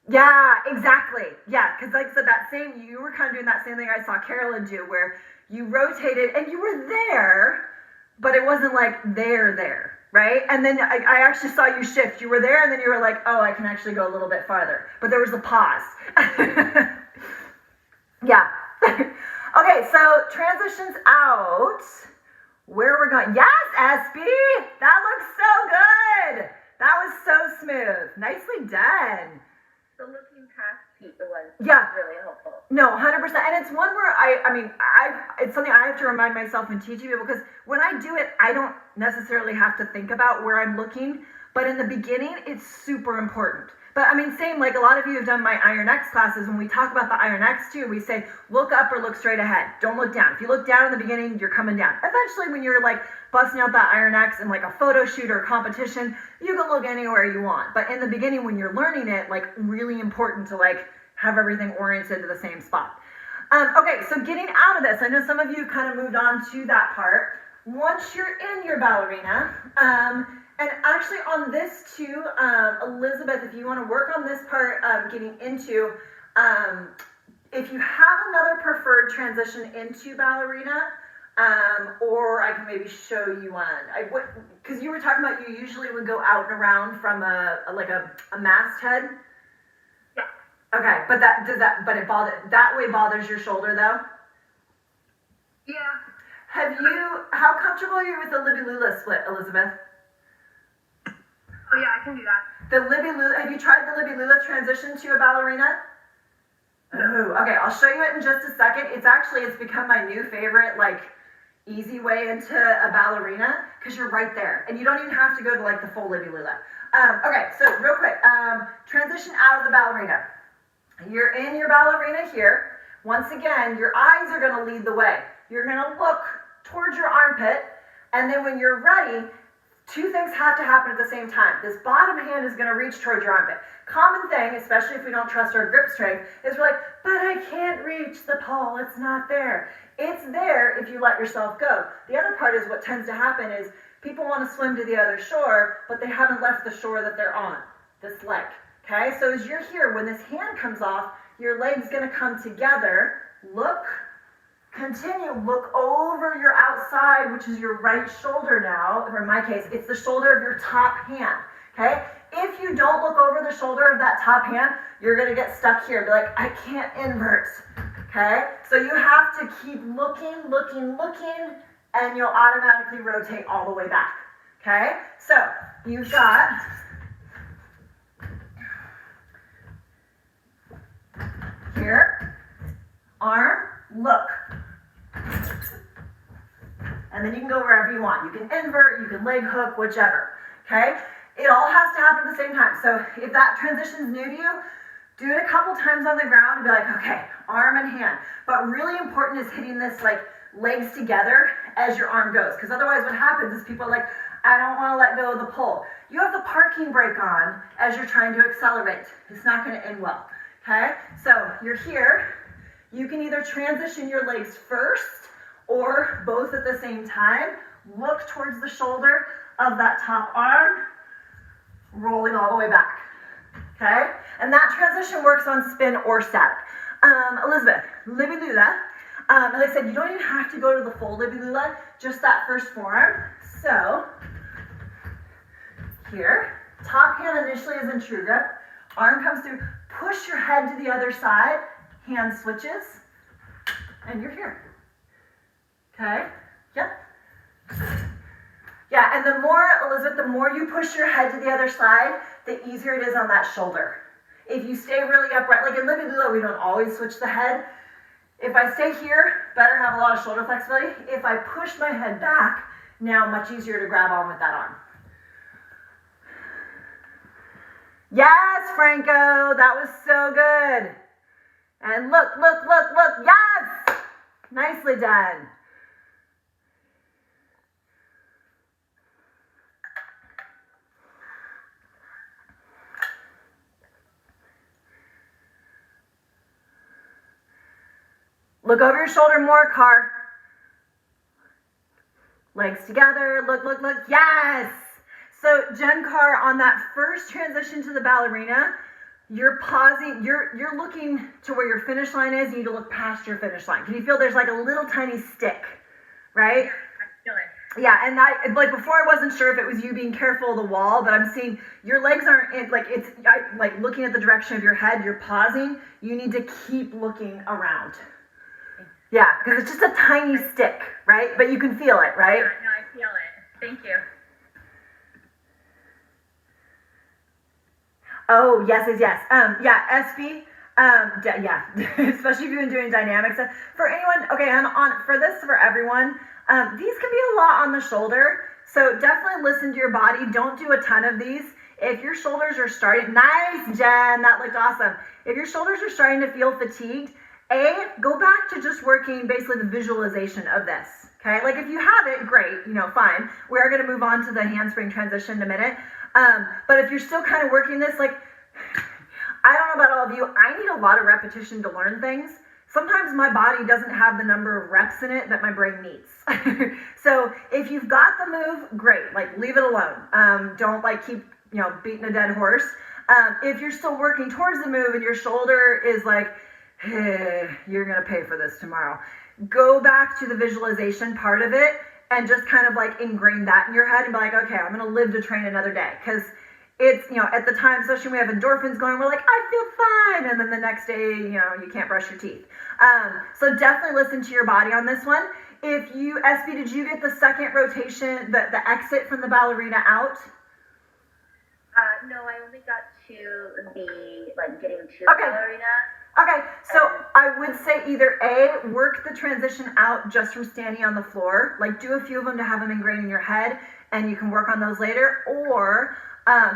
S1: Yeah, exactly. Yeah, because like I said, you were kind of doing that same thing I saw Carolyn do, where you rotated, and you were there, but it wasn't like there. Right? And then I actually saw you shift. You were there, and then you were like, oh, I can actually go a little bit farther. But there was a pause. Yeah. Okay, so transitions out. Where we're going. Yes, SB! That looks so good! That was so smooth. Nicely done.
S2: So looking feet. It was
S1: Yeah.
S2: really helpful.
S1: No, 100%. And it's one where it's something I have to remind myself when teaching people, because when I do it, I don't necessarily have to think about where I'm looking, but in the beginning, it's super important. But I mean, same, like a lot of you have done my Iron X classes. When we talk about the Iron X too, we say, look up or look straight ahead. Don't look down. If you look down in the beginning, you're coming down. Eventually, when you're like busting out that Iron X in like a photo shoot or a competition, you can look anywhere you want. But in the beginning, when you're learning it, like really important to like have everything oriented to the same spot. Okay, so getting out of this, I know some of you kind of moved on to that part. Once you're in your ballerina, and actually on this too, Elizabeth, if you want to work on this part, getting into, if you have another preferred transition into ballerina, or I can maybe show you one. Because you were talking about you usually would go out and around from a masthead.
S4: Yeah.
S1: Okay, but that way bothers your shoulder though?
S4: Yeah.
S1: How comfortable are you with the Libby Lula split, Elizabeth?
S4: Oh yeah, I can do that.
S1: Have you tried the Libby Lula transition to a ballerina? Oh, okay, I'll show you it in just a second. It's become my new favorite, like, easy way into a ballerina, because you're right there, and you don't even have to go to, like, the full Libby Lula. Okay, so real quick, transition out of the ballerina. You're in your ballerina here. Once again, your eyes are going to lead the way. You're going to look towards your armpit, and then when you're ready, two things have to happen at the same time. This bottom hand is going to reach towards your armpit. Common thing, especially if we don't trust our grip strength, is we're like, but I can't reach the pole. It's not there. It's there if you let yourself go. The other part is what tends to happen is people want to swim to the other shore, but they haven't left the shore that they're on, this leg. Okay, so as you're here, when this hand comes off, your leg's going to come together. Look. Continue, look over your outside, which is your right shoulder now, or in my case, it's the shoulder of your top hand, okay? If you don't look over the shoulder of that top hand, you're gonna get stuck here, be like, I can't invert, okay? So you have to keep looking, and you'll automatically rotate all the way back, okay? So you've got here, arm, look. And then you can go wherever you want. You can invert, you can leg hook, whichever, okay? It all has to happen at the same time. So if that transition is new to you, do it a couple times on the ground and be like, okay, arm and hand. But really important is hitting this like legs together as your arm goes. Because otherwise what happens is people are like, I don't want to let go of the pole. You have the parking brake on as you're trying to accelerate. It's not going to end well, okay? So you're here. You can either transition your legs first or both at the same time. Look towards the shoulder of that top arm, rolling all the way back, okay? And that transition works on spin or static. Elizabeth, Libby Lula. Like I said, you don't even have to go to the full Libby Lula, just that first forearm. So, here, top hand initially is in true grip. Arm comes through, push your head to the other side, hand switches, and you're here. Okay, yep. Yeah, and the more, Elizabeth, the more you push your head to the other side, the easier it is on that shoulder. If you stay really upright, like in Libby Lula, we don't always switch the head. If I stay here, better have a lot of shoulder flexibility. If I push my head back, now much easier to grab on with that arm. Yes, Franco, that was so good. And look, yes! Nicely done. Look over your shoulder more, Car. Legs together, look, yes! So Jen Carr, on that first transition to the ballerina, you're pausing, you're looking to where your finish line is. You need to look past your finish line. Can you feel there's like a little tiny stick, right?
S3: Yeah, I feel it.
S1: Yeah, and like before I wasn't sure if it was you being careful of the wall, but I'm seeing your legs aren't in, like looking at the direction of your head, you're pausing. You need to keep looking around. Yeah, because it's just a tiny stick, right? But you can feel it, right?
S3: Yeah, no, I feel it. Thank you.
S1: Oh, yes. Yeah, SB, Yeah, especially if you've been doing dynamics. For anyone, okay, for this, for everyone, these can be a lot on the shoulder. So definitely listen to your body. Don't do a ton of these. If your shoulders are starting, nice, Jen, that looked awesome. If your shoulders are starting to feel fatigued, go back to just working basically the visualization of this. Okay, like if you have it, great, fine. We are going to move on to the handspring transition in a minute. But if you're still kind of working this, like, I don't know about all of you, I need a lot of repetition to learn things. Sometimes my body doesn't have the number of reps in it that my brain needs. So if you've got the move, great, like leave it alone. Don't like keep, beating a dead horse. If you're still working towards the move and your shoulder is like, hey, you're gonna pay for this tomorrow, go back to the visualization part of it and just kind of like ingrain that in your head and be like, okay, I'm gonna live to train another day. Because it's, at the time, especially when we have endorphins going, we're like, I feel fine. And then the next day, you can't brush your teeth. So definitely listen to your body on this one. If you, SB, did you get the second rotation, the exit from the ballerina out?
S2: No, I only got to the, getting to the
S1: Okay.
S2: ballerina.
S1: Okay, so I would say either A, work the transition out just from standing on the floor, like do a few of them to have them ingrained in your head, and you can work on those later, or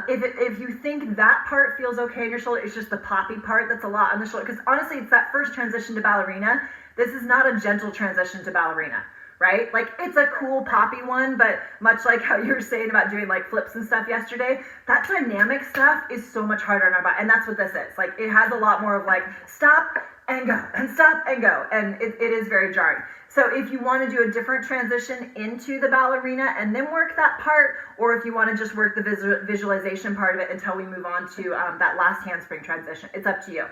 S1: if you think that part feels okay in your shoulder, it's just the poppy part that's a lot on the shoulder, because honestly, it's that first transition to ballerina. This is not a gentle transition to ballerina, right? Like, it's a cool poppy one, but much like how you were saying about doing like flips and stuff yesterday, that dynamic stuff is so much harder on our body, and that's what this is. Like, it has a lot more of like, stop and go, and stop and go, and it is very jarring. So if you want to do a different transition into the ballerina and then work that part, or if you want to just work the visualization part of it until we move on to that last handspring transition, it's up to you.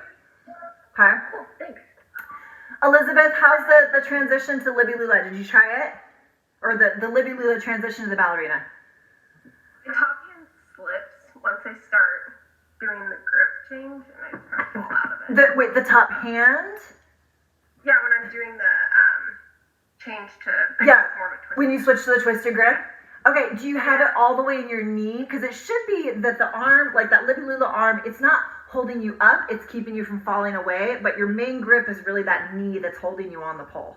S1: Okay?
S2: Cool, thanks.
S1: Elizabeth, how's the transition to Libby Lula? Did you try it? Or the Libby Lula transition to the ballerina?
S4: The top hand slips once I start doing the grip change, and I fall out of it.
S1: The top hand?
S4: Yeah, when I'm doing the change to
S1: Yeah,
S4: more of a twist.
S1: when you switch to the twisted grip? Okay, do you have it all the way in your knee? Because it should be that the arm, like that Libby Lula arm, it's not holding you up, it's keeping you from falling away, but your main grip is really that knee that's holding you on the pole.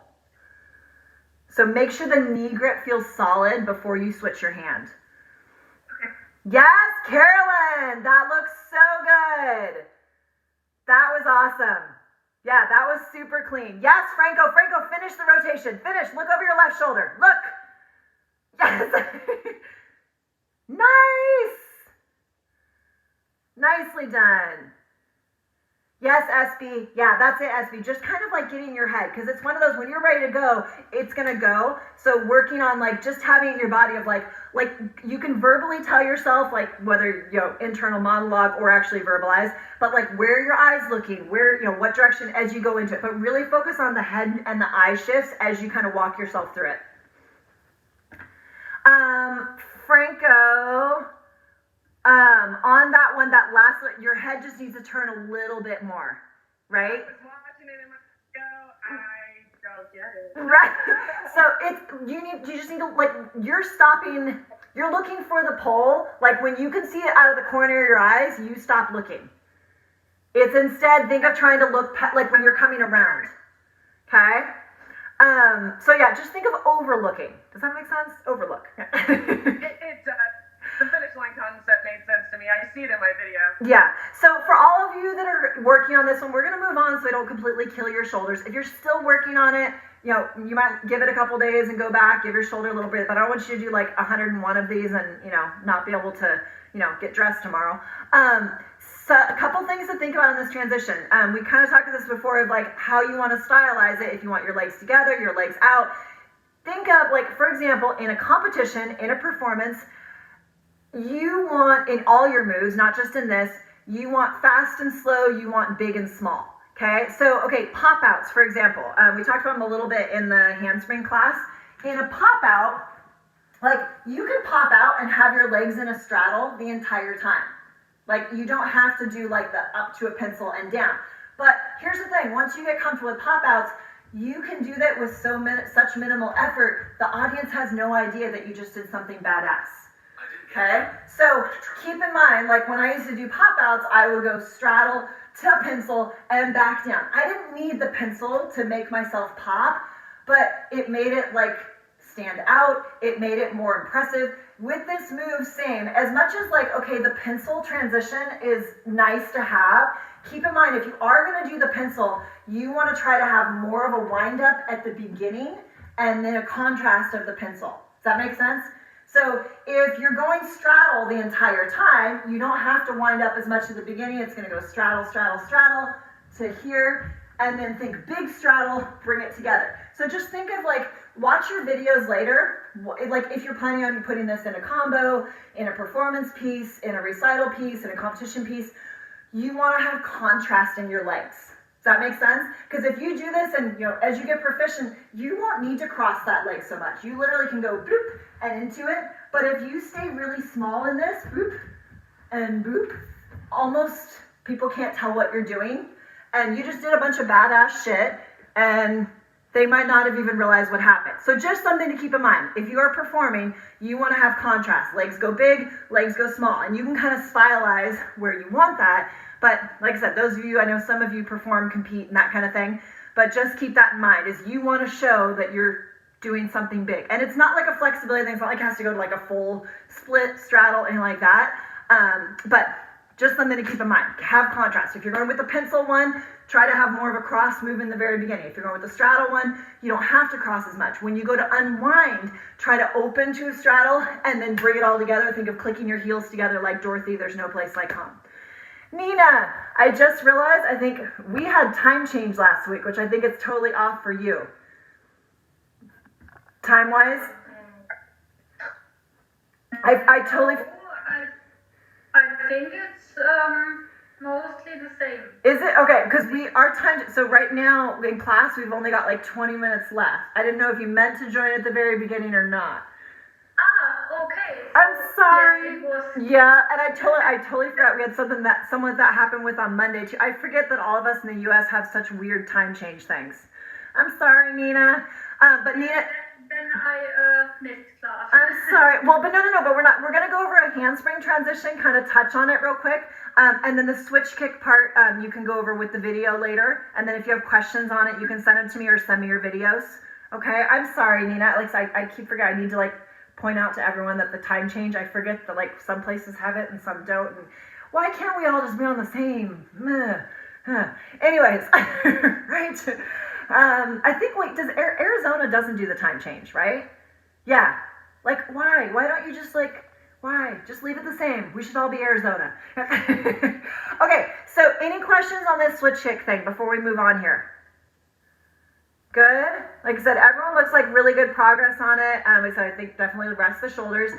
S1: So make sure the knee grip feels solid before you switch your hand.
S4: Okay.
S1: Yes, Carolyn, that looks so good. That was awesome. Yeah, that was super clean. Yes, Franco, finish the rotation. Finish, look over your left shoulder. Look. Yes. Nice. Nicely done. Yes, SB. Yeah, that's it, SB. Just kind of like getting in your head, because it's one of those, when you're ready to go, it's going to go. So working on like just having in your body of like you can verbally tell yourself, like whether, internal monologue or actually verbalize, but like where your eyes looking, where, what direction as you go into it, but really focus on the head and the eye shifts as you kind of walk yourself through it. Franco, on that one, that last, your head just needs to turn a little bit more, right?
S5: I was watching it and I don't get it.
S1: Right. So you just need to, like, you're stopping, you're looking for the pole. Like, when you can see it out of the corner of your eyes, you stop looking. It's instead, think of trying to look, like when you're coming around. Okay? So yeah, just think of overlooking. Does that make sense? Overlook.
S5: It does. The finish line concept made sense to me. I see it in my video.
S1: Yeah. So for all of you that are working on this one, we're going to move on so I don't completely kill your shoulders. If you're still working on it, you might give it a couple days and go back, give your shoulder a little bit, but I don't want you to do like 101 of these and, not be able to, get dressed tomorrow. So a couple things to think about in this transition. We kind of talked about this before of like how you want to stylize it. If you want your legs together, your legs out. Think of like, for example, in a competition, in a performance, you want in all your moves, not just in this, you want fast and slow, you want big and small. Okay, so pop outs, for example. We talked about them a little bit in the handspring class. In a pop out, like you can pop out and have your legs in a straddle the entire time. Like you don't have to do like the up to a pencil and down. But here's the thing, once you get comfortable with pop outs, you can do that with such minimal effort, the audience has no idea that you just did something badass. Okay, so keep in mind, like when I used to do pop outs, I would go straddle to pencil and back down. I didn't need the pencil to make myself pop, but it made it like stand out. It made it more impressive. With this move, same. As much as like, okay, the pencil transition is nice to have, keep in mind, if you are gonna do the pencil, you wanna try to have more of a wind up at the beginning and then a contrast of the pencil. Does that make sense? So if you're going straddle the entire time, you don't have to wind up as much at the beginning. It's gonna go straddle, straddle, straddle to here, and then think big straddle, bring it together. So just think of like, watch your videos later. Like if you're planning on putting this in a combo, in a performance piece, in a recital piece, in a competition piece, you wanna have contrast in your legs. Does that make sense? Because if you do this and as you get proficient, you won't need to cross that leg so much. You literally can go boop and into it. But if you stay really small in this, boop and boop, almost people can't tell what you're doing. And you just did a bunch of badass shit and they might not have even realized what happened. So just something to keep in mind. If you are performing, you want to have contrast. Legs go big, legs go small. And you can kind of stylize where you want that. But like I said, those of you, I know some of you perform, compete, and that kind of thing. But just keep that in mind, is you want to show that you're doing something big. And it's not like a flexibility thing. It's not like it has to go to like a full split, straddle, anything like that. But just something to keep in mind. Have contrast. If you're going with the pencil one, try to have more of a cross move in the very beginning. If you're going with the straddle one, you don't have to cross as much. When you go to unwind, try to open to a straddle and then bring it all together. Think of clicking your heels together like Dorothy, there's no place like home. Nina, I just realized I think we had time change last week, which I think it's totally off for you. Time-wise? I totally...
S3: I think it's mostly the same.
S1: Is it? Okay, because our time, so right now in class, we've only got like 20 minutes left. I didn't know if you meant to join at the very beginning or not.
S3: Ah, okay.
S1: I'm sorry.
S3: Yes, it was.
S1: Yeah, and I totally forgot we had someone that happened with on Monday too. I forget that all of us in the U.S. have such weird time change things. I'm sorry, Nina. But Nina...
S3: Then I missed class.
S1: I'm sorry. Well, but no. But we're gonna go over a handspring transition, kind of touch on it real quick, and then the switch kick part you can go over with the video later. And then if you have questions on it, you can send them to me or send me your videos. Okay. I'm sorry, Nina. Like I keep forgetting. I need to like point out to everyone that the time change. I forget that like some places have it and some don't. And why can't we all just be on the same? Anyways, right. I think, wait, Arizona doesn't do the time change, right? Yeah. Like, why? Why don't you just, why? Just leave it the same. We should all be Arizona. Okay, so any questions on this switch kick thing before we move on here? Good. Like I said, everyone looks like really good progress on it. Like I said, I think definitely rest the shoulders.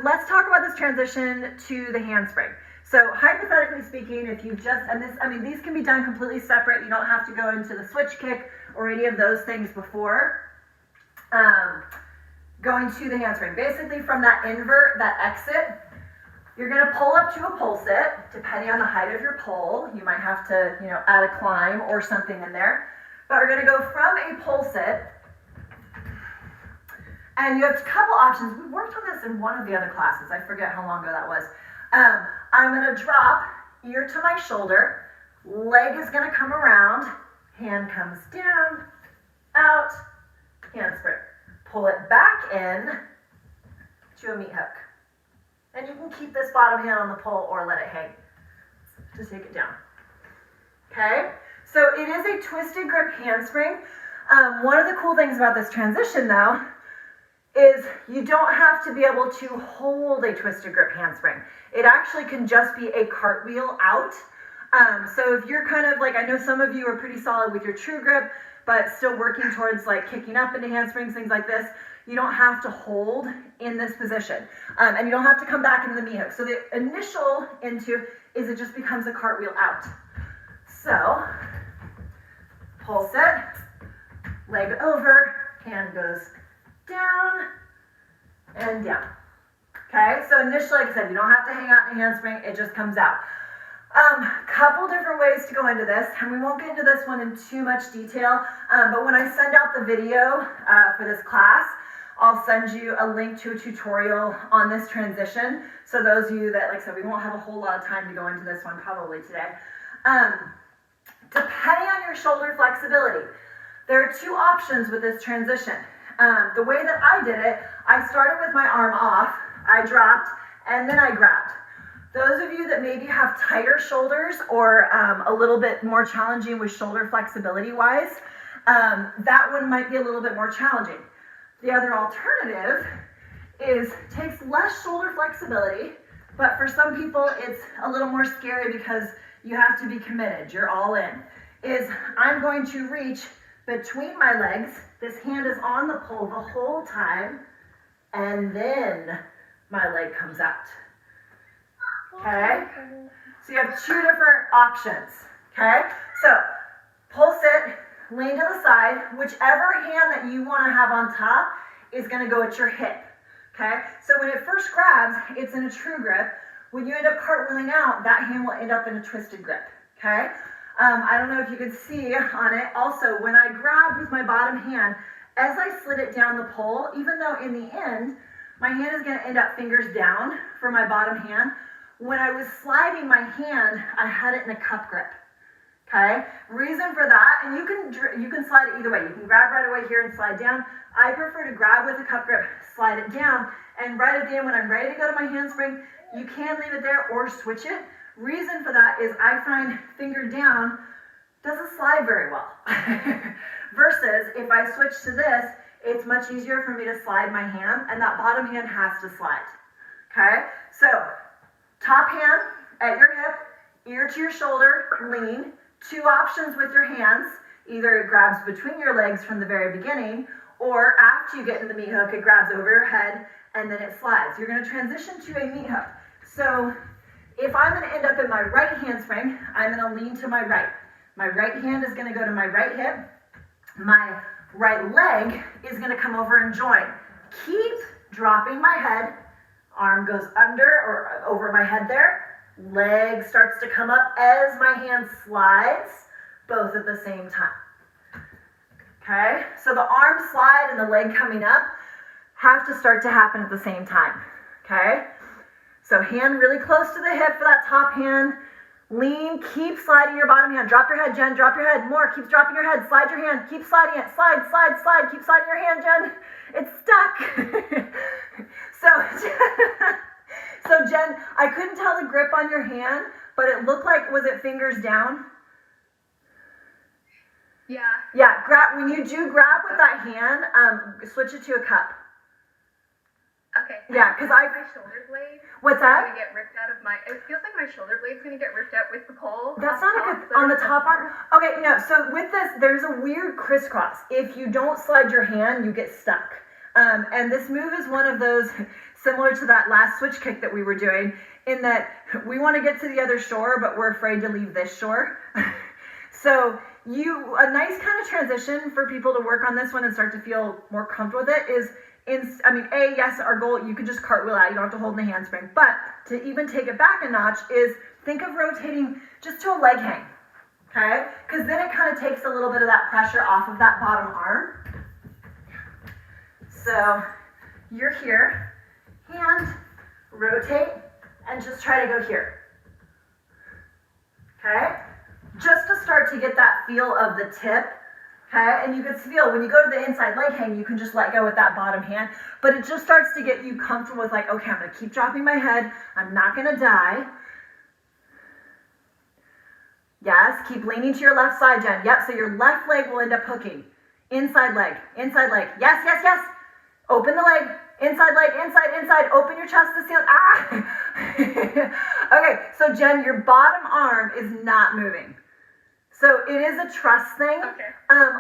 S1: Let's talk about this transition to the handspring. So hypothetically speaking, if you just, and this, I mean, these can be done completely separate. You don't have to go into the switch kick or any of those things before going to the handspring. Basically from that invert, that exit, you're gonna pull up to a pole sit, depending on the height of your pole. You might have to, add a climb or something in there. But we're gonna go from a pole sit, and you have a couple options. We worked on this in one of the other classes. I forget how long ago that was. I'm gonna drop ear to my shoulder, leg is gonna come around, hand comes down, out, handspring. Pull it back in to a meat hook. And you can keep this bottom hand on the pole or let it hang. Just take it down. Okay, so it is a twisted grip handspring. One of the cool things about this transition though, is you don't have to be able to hold a twisted grip handspring. It actually can just be a cartwheel out. So if you're kind of like, I know some of you are pretty solid with your true grip, but still working towards like kicking up into handsprings, things like this, you don't have to hold in this position. And you don't have to come back into the knee hook. So the initial into is it just becomes a cartwheel out. So, pull set, leg over, hand goes down and down. Okay, so initially, like I said, you don't have to hang out in a handspring, it just comes out. Couple different ways to go into this, and we won't get into this one in too much detail, but when I send out the video for this class, I'll send you a link to a tutorial on this transition. So those of you that, like I said, we won't have a whole lot of time to go into this one probably today. Depending on your shoulder flexibility, there are two options with this transition. The way that I did it, I started with my arm off, I dropped, and then I grabbed. Those of you that maybe have tighter shoulders or a little bit more challenging with shoulder flexibility wise, that one might be a little bit more challenging. The other alternative is takes less shoulder flexibility, but for some people it's a little more scary because you have to be committed, you're all in. Is I'm going to reach between my legs, this hand is on the pole the whole time, and then my leg comes out. Okay? So you have two different options. Okay? So pull sit, lean to the side, whichever hand that you want to have on top is going to go at your hip. Okay? So when it first grabs, it's in a true grip. When you end up cartwheeling out, that hand will end up in a twisted grip. Okay? I don't know if you can see on it. Also, when I grabbed with my bottom hand, as I slid it down the pole, even though in the end, my hand is going to end up fingers down for my bottom hand, when I was sliding my hand, I had it in a cup grip. Okay? Reason for that, and you can slide it either way. You can grab right away here and slide down. I prefer to grab with a cup grip, slide it down, and right at the end when I'm ready to go to my handspring, you can leave it there or switch it. Reason for that is I find finger down doesn't slide very well. Versus if I switch to this, it's much easier for me to slide my hand, and that bottom hand has to slide. Okay? So top hand at your hip, ear to your shoulder, lean. Two options with your hands. Either it grabs between your legs from the very beginning, or after you get in the meat hook, it grabs over your head and then it slides. You're going to transition to a meat hook. So if I'm going to end up in my right handspring, I'm going to lean to my right. My right hand is going to go to my right hip. My right leg is going to come over and join. Keep dropping my head. Arm goes under or over my head there. Leg starts to come up as my hand slides, both at the same time. Okay, so the arm slide and the leg coming up have to start to happen at the same time. Okay, so hand really close to the hip for that top hand. Lean, keep sliding your bottom hand. Drop your head, Jen, drop your head. More, keep dropping your head. Slide your hand, keep sliding it. Slide, slide, slide. Keep sliding your hand, Jen. It's stuck. So Jen, I couldn't tell the grip on your hand, but it looked like, was it fingers down?
S3: Yeah.
S1: Yeah, when you do grab with that hand, switch it to a cup.
S3: Okay.
S1: Yeah, because
S3: my shoulder blade.
S1: What's that?
S3: Gonna get ripped out of my. It feels like my shoulder blade's gonna get ripped out with the pole.
S1: That's not a good on the top arm. Okay, no. So with this, there's a weird crisscross. If you don't slide your hand, you get stuck. And this move is one of those similar to that last switch kick that we were doing, in that we want to get to the other shore, but we're afraid to leave this shore. So a nice kind of transition for people to work on this one and start to feel more comfortable with it is. Yes, our goal, you could just cartwheel out, you don't have to hold in the handspring, but to even take it back a notch is think of rotating just to a leg hang, okay? Because then it kind of takes a little bit of that pressure off of that bottom arm. So you're here, hand, rotate, and just try to go here, okay? Just to start to get that feel of the tip. Okay, and you can feel when you go to the inside leg hang, you can just let go with that bottom hand, but it just starts to get you comfortable with like, okay, I'm gonna keep dropping my head, I'm not gonna die. Yes, keep leaning to your left side, Jen. Yep, so your left leg will end up hooking. Inside leg, yes, yes, yes. Open the leg, inside leg, inside, open your chest to seal. Okay, so Jen, your bottom arm is not moving. So it is a trust thing.
S5: Okay.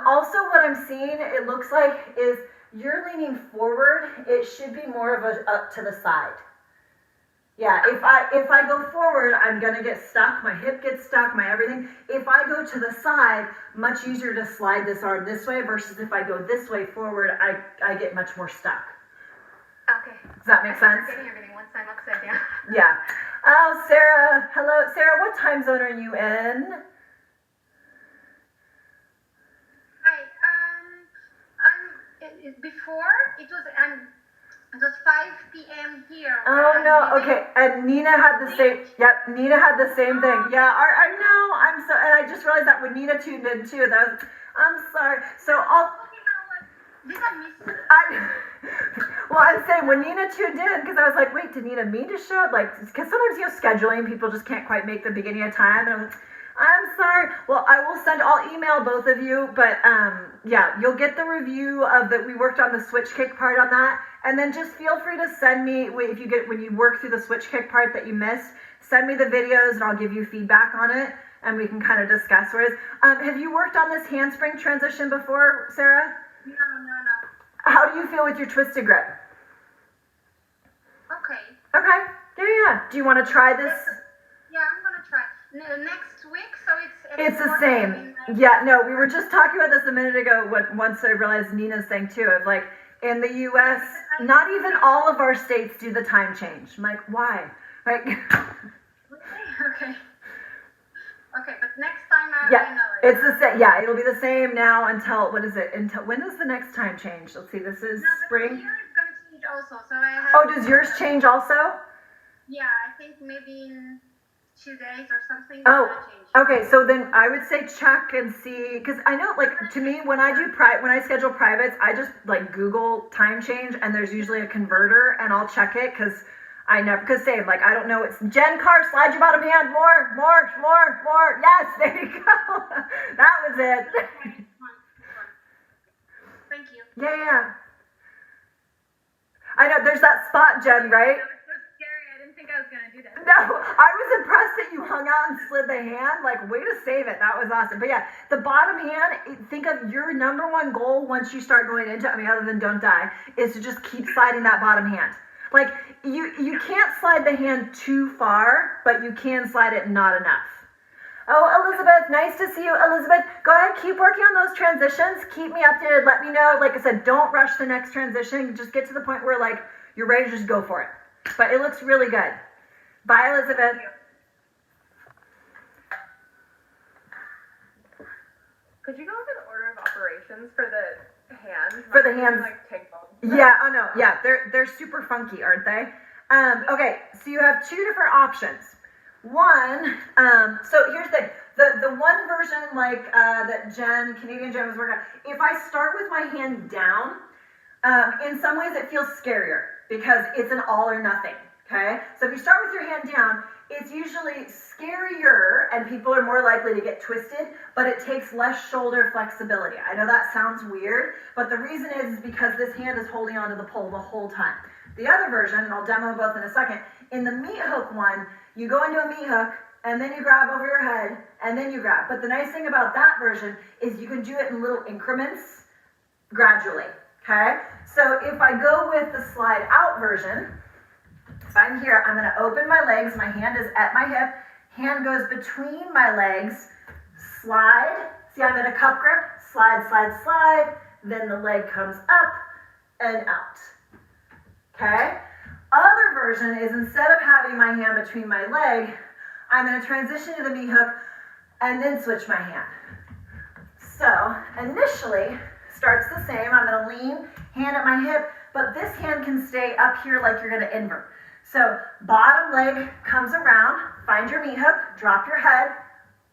S1: Also, what I'm seeing, it looks like, is you're leaning forward. It should be more of a up to the side. Yeah, if I go forward, I'm gonna get stuck. My hip gets stuck, my everything. If I go to the side, much easier to slide this arm this way versus if I go this way forward, I get much more stuck.
S3: Okay.
S1: Does that make sense?
S3: I'm getting everything once I'm upside down.
S1: Yeah. Oh, Sarah. Hello, Sarah. What time zone are you in?
S6: Hi, I'm before it was 5 p.m. here.
S1: Oh no, okay. And Nina had the same. Yep, Nina had the same thing. Yeah, I know. I'm so, and I just realized that when Nina tuned in too. I'm sorry. So well, I'm saying when Nina tuned in, because I was like, wait, did Nina mean to show it? Like, because sometimes scheduling people just can't quite make the beginning of time, and I'm sorry. Well, I'll email both of you, but yeah, you'll get the review of that. We worked on the switch kick part on that, and then just feel free to send me when you work through the switch kick part that you missed. Send me the videos, and I'll give you feedback on it, and we can kind of discuss. Whereas, have you worked on this handspring transition before, Sarah?
S6: No.
S1: How do you feel with your twisted grip?
S6: Okay.
S1: Okay. Yeah. Do you want to try this?
S6: Yeah, I'm gonna try. Next week, so
S1: It's the same. Yeah, no, we were just talking about this a minute ago once I realized Nina's thing too, of like, in the U.S., not even all of our states do the time change. I'm like, why? Like,
S6: Okay, but next time I know it.
S1: It's the same. Yeah, it'll be the same now until, what is it? Until, when is the next time change? Let's see, this is spring.
S6: No, but here it's gonna change also, so I have.
S1: Oh, does yours change also?
S6: Yeah, I think maybe in 2 days or something.
S1: Oh,
S6: change.
S1: okay. So then I would say check and see, because I know, like, to me, when I schedule privates, I just like Google time change, and there's usually a converter, and I'll check it because I never, because same, like, I don't know. It's Jen Carr, slide your bottom hand, more. Yes, there you go. That was it.
S6: Thank you.
S1: Yeah. I know. There's that spot, Jen, right?
S3: I was gonna do that.
S1: No, I was impressed that you hung out and slid the hand. Like, way to save it. That was awesome. But yeah, the bottom hand, think of your number one goal once you start going into, I mean, other than don't die, is to just keep sliding that bottom hand. Like, you can't slide the hand too far, but you can slide it not enough. Oh, Elizabeth, nice to see you. Elizabeth, go ahead, keep working on those transitions. Keep me updated. Let me know. Like I said, don't rush the next transition. Just get to the point where, like, you're ready to just go for it. But it looks really good. Bye, Elizabeth.
S5: Could you go over the order of operations for the hands?
S1: For the hands.
S5: Like, take them.
S1: Yeah, oh no, yeah, they're super funky, aren't they? Okay, so you have two different options. One, so here's the thing. The one version, like, that Canadian Jen was working on, if I start with my hand down, in some ways it feels scarier because it's an all or nothing, okay? So if you start with your hand down, it's usually scarier and people are more likely to get twisted, but it takes less shoulder flexibility. I know that sounds weird, but the reason is because this hand is holding onto the pole the whole time. The other version, and I'll demo both in a second, in the meat hook one, you go into a meat hook, and then you grab over your head, and then you grab. But the nice thing about that version is you can do it in little increments, gradually, okay? So if I go with the slide out version, if I'm here, I'm gonna open my legs, my hand is at my hip, hand goes between my legs, slide, see I'm in a cup grip, slide, then the leg comes up and out, okay? Other version is instead of having my hand between my leg, I'm gonna transition to the meat hook and then switch my hand. So initially, starts the same, I'm gonna lean, hand at my hip, but this hand can stay up here like you're gonna invert. So bottom leg comes around, find your meat hook, drop your head,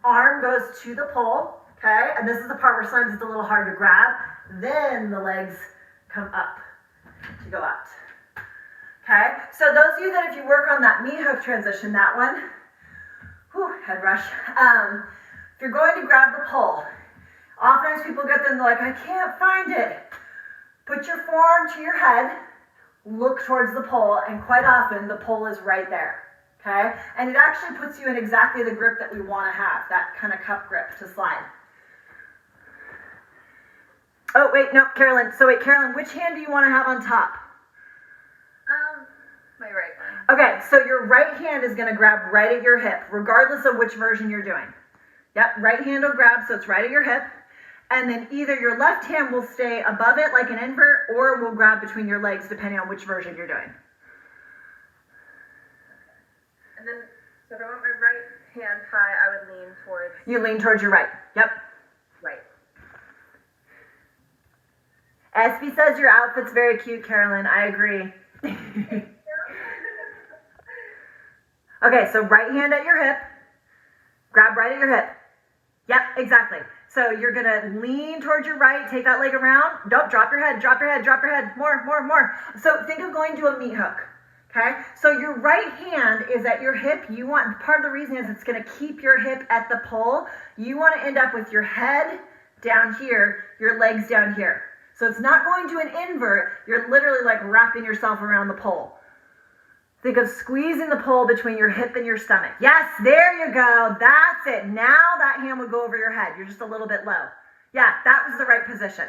S1: arm goes to the pole, okay? And this is the part where sometimes it's a little hard to grab. Then the legs come up to go out. Okay, so those of you that if you work on that meat hook transition, that one, head rush. If you're going to grab the pole, oftentimes people get there and they're like, I can't find it. Put your forearm to your head, look towards the pole, and quite often the pole is right there. Okay, and it actually puts you in exactly the grip that we want to have, that kind of cup grip to slide. Oh wait, no, Carolyn. So wait, Carolyn, which hand do you want to have on top?
S5: My right one.
S1: Okay, so your right hand is going to grab right at your hip, regardless of which version you're doing. Yep, right hand will grab, so it's right at your hip. And then either your left hand will stay above it like an invert, or will grab between your legs, depending on which version you're doing.
S5: And then, so if I want my right hand high, I would lean towards...
S1: You lean towards your right. Yep.
S5: Right.
S1: Espy says your outfit's very cute, Carolyn. I agree. Okay, so right hand at your hip. Grab right at your hip. Yep, exactly. So you're gonna lean towards your right, take that leg around. Don't drop your head, drop your head, drop your head. More, more, more. So think of going to a meat hook. Okay, so your right hand is at your hip. You want, part of the reason is it's gonna keep your hip at the pole. You wanna end up with your head down here, your legs down here. So it's not going to an invert. You're literally like wrapping yourself around the pole. Think of squeezing the pole between your hip and your stomach. Yes, there you go. That's it. Now that hand would go over your head. You're just a little bit low. Yeah, that was the right position.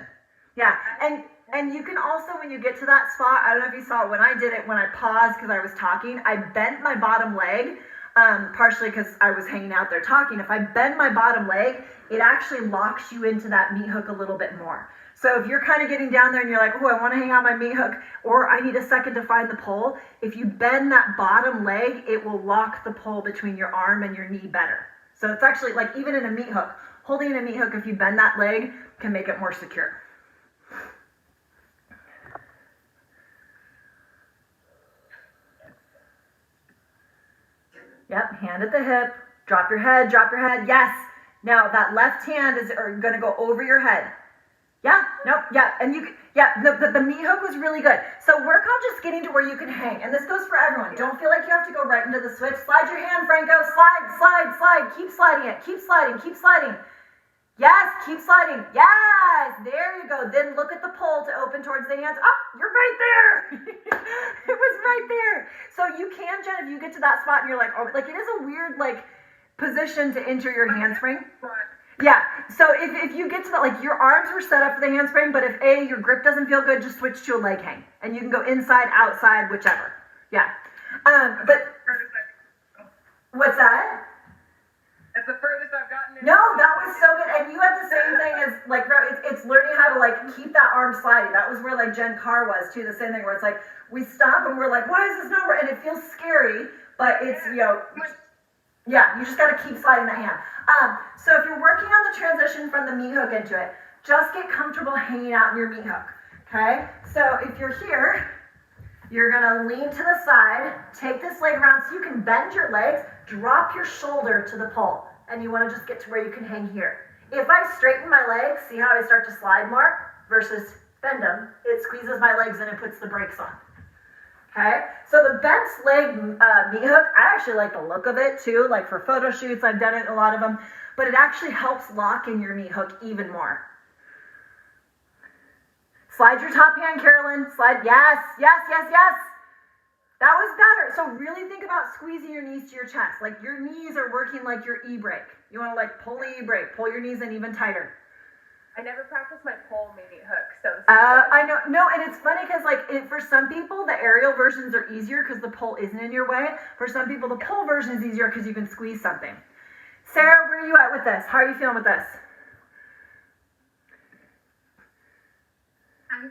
S1: Yeah, and you can also, when you get to that spot, I don't know if you saw it when I did it, when I paused because I was talking, I bent my bottom leg, partially because I was hanging out there talking. If I bend my bottom leg, it actually locks you into that meat hook a little bit more. So if you're kind of getting down there and you're like, oh, I want to hang out my meat hook, or I need a second to find the pole, if you bend that bottom leg, it will lock the pole between your arm and your knee better. So it's actually like, even in a meat hook, holding in a meat hook, if you bend that leg, can make it more secure. Yep, hand at the hip, drop your head, yes. Now that left hand is going to go over your head. Yeah, nope, yeah, and you, yeah, the meat hook was really good. So work on just getting to where you can hang, and this goes for everyone. Don't feel like you have to go right into the switch. Slide your hand, Franco, slide, slide, slide, keep sliding it, keep sliding, keep sliding. Yes, keep sliding, yes, there you go. Then look at the pole to open towards the hands. Oh, you're right there. It was right there. So you can, Jen, if you get to that spot and you're like, oh, like it is a weird, like, position to enter your handspring. Yeah, so if you get to that, like your arms were set up for the handspring, but if your grip doesn't feel good, just switch to a leg hang. And you can go inside, outside, whichever. Yeah. But, what's that?
S5: That's the furthest I've gotten.
S1: No, that was so good. And you had the same thing as, like, it's learning how to, like, keep that arm sliding. That was where, like, Jen Carr was, too. The same thing where it's like, we stop and we're like, why is this not right? And it feels scary, but it's, you know, yeah, you just got to keep sliding that hand. So if you're working on the transition from the meat hook into it, just get comfortable hanging out in your meat hook, okay? So if you're here, you're gonna lean to the side, take this leg around so you can bend your legs, drop your shoulder to the pole, and you wanna just get to where you can hang here. If I straighten my legs, see how I start to slide more versus bend them, it squeezes my legs in and puts the brakes on. Okay, so the bent leg meat hook, I actually like the look of it too, like for photo shoots, I've done it in a lot of them, but it actually helps lock in your meat hook even more. Slide your top hand, Carolyn, slide, yes, yes, yes, yes. That was better. So really think about squeezing your knees to your chest, like your knees are working like your e-brake. You wanna like pull the e-brake, pull your knees in even tighter.
S5: I never practiced my pole meat hook, so.
S1: I know, no, and it's funny because like for some people, the aerial versions are easier because the pole isn't in your way. For some people, the pole version is easier because you can squeeze something. Sarah, where are you at with this? How are you feeling with this?
S6: I'm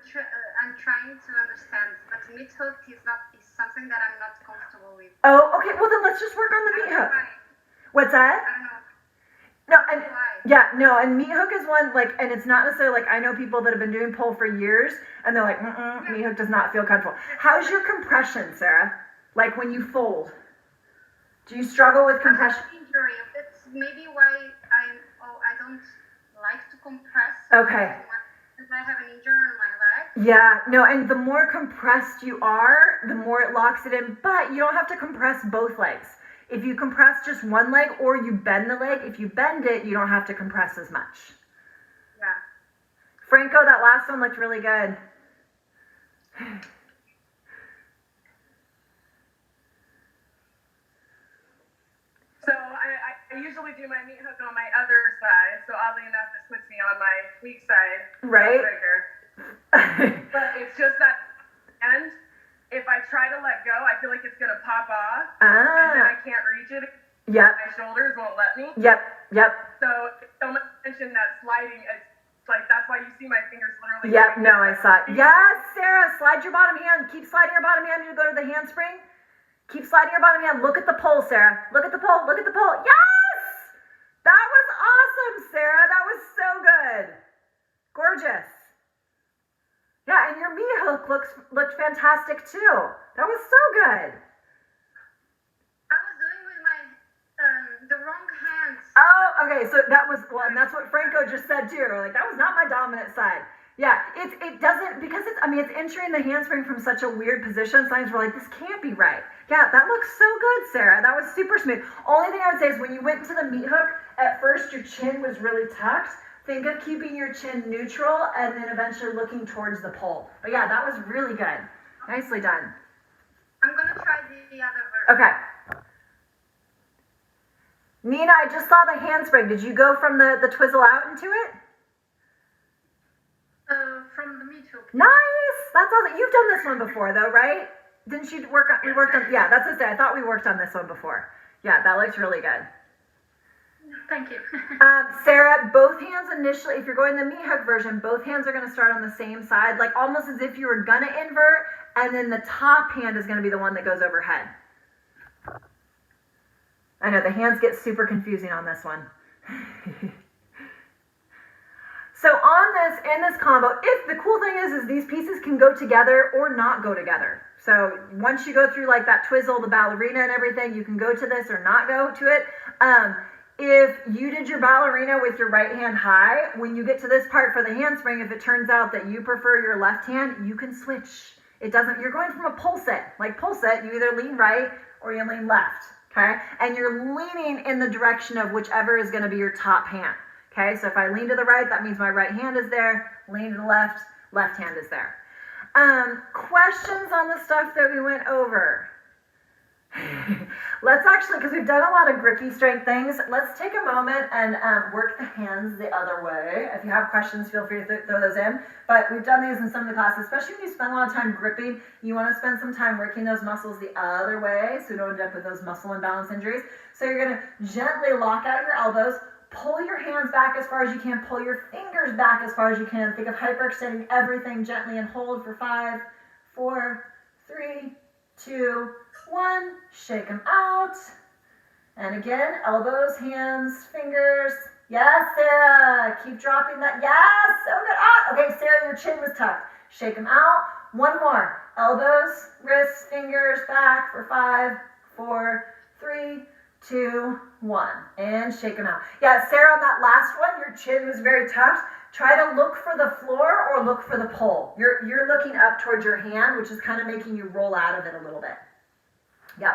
S6: trying to understand, but meat hook is something that I'm not comfortable with.
S1: Oh, okay, well then let's just work on the meat hook. What's that?
S6: I don't know.
S1: No, and yeah, no, and meat hook is one, like, and it's not necessarily like, I know people that have been doing pole for years, and they're like, meat hook does not feel comfortable. How's your compression, Sarah? Like when you fold? Do you struggle with compression?
S6: I have an injury. That's maybe why I don't like to compress.
S1: Okay.
S6: Because I have an injury on my leg.
S1: Yeah, no, and the more compressed you are, the more it locks it in, but you don't have to compress both legs. If you compress just one leg or you bend the leg, if you bend it, you don't have to compress as much.
S6: Yeah.
S1: Franco, that last one looked really good.
S5: So I usually do my meat hook on my other side, so oddly enough, this puts me on my weak side.
S1: Right.
S5: But it's just that end. If I try to let go, I feel like it's gonna pop off, and then I can't reach it.
S1: Yep.
S5: My shoulders won't let me.
S1: Yep.
S5: So much tension that sliding, it's like that's why you see my fingers literally.
S1: Yep. No, I saw it. Yes, Sarah, slide your bottom hand. Keep sliding your bottom hand. You go to the handspring. Keep sliding your bottom hand. Look at the pole, Sarah. Look at the pole. Look at the pole. Yes, that was awesome, Sarah. That was so good. Gorgeous. Yeah, and your meat hook looked fantastic too. That was so good.
S6: I was doing with my the wrong hands.
S1: Oh, okay. So that was well, and that's what Franco just said too. Like that was not my dominant side. Yeah, it doesn't because it's entering the handspring from such a weird position. Sometimes we're like, this can't be right. Yeah, that looks so good, Sarah. That was super smooth. Only thing I would say is when you went into the meat hook, at first your chin was really tucked. Think of keeping your chin neutral and then eventually looking towards the pole. But yeah, that was really good. Nicely done.
S6: I'm gonna try the other version.
S1: Okay. Nina, I just saw the handspring. Did you go from the twizzle out into it?
S3: From the meat hook.
S1: Nice. That's awesome. You've done this one before though, right? Didn't you work on, we worked on, yeah, that's what I said. I thought we worked on this one before. Yeah, that looks really good.
S3: Thank you.
S1: Sarah, both hands initially, if you're going the meat hook version, both hands are going to start on the same side, like almost as if you were going to invert, and then the top hand is going to be the one that goes overhead. I know, the hands get super confusing on this one. So on this, in this combo, if the cool thing is these pieces can go together or not go together. So once you go through like that twizzle, the ballerina and everything, you can go to this or not go to it. If you did your ballerina with your right hand high, when you get to this part for the handspring, if it turns out that you prefer your left hand, you can switch. It doesn't, you're going from a pull set. Like pull set, you either lean right or you lean left, okay? And you're leaning in the direction of whichever is gonna be your top hand, okay? So if I lean to the right, that means my right hand is there. Lean to the left, left hand is there. Questions on the stuff that we went over? Let's actually, because we've done a lot of grippy strength things, let's take a moment and work the hands the other way. If you have questions, feel free to throw those in. But we've done these in some of the classes, especially when you spend a lot of time gripping. You want to spend some time working those muscles the other way so you don't end up with those muscle imbalance injuries. So you're going to gently lock out your elbows, pull your hands back as far as you can, pull your fingers back as far as you can. Think of hyperextending everything gently and hold for 5, 4, 3, 2, 1, shake them out. And again, elbows, hands, fingers. Yes, Sarah, keep dropping that. Yes, so good. Ah, okay, Sarah, your chin was tucked. Shake them out. One more. Elbows, wrists, fingers, back for 5, 4, 3, 2, 1. And shake them out. Yeah, Sarah, on that last one, your chin was very tucked. Try to look for the floor or look for the pole. You're looking up towards your hand, which is kind of making you roll out of it a little bit. Yep.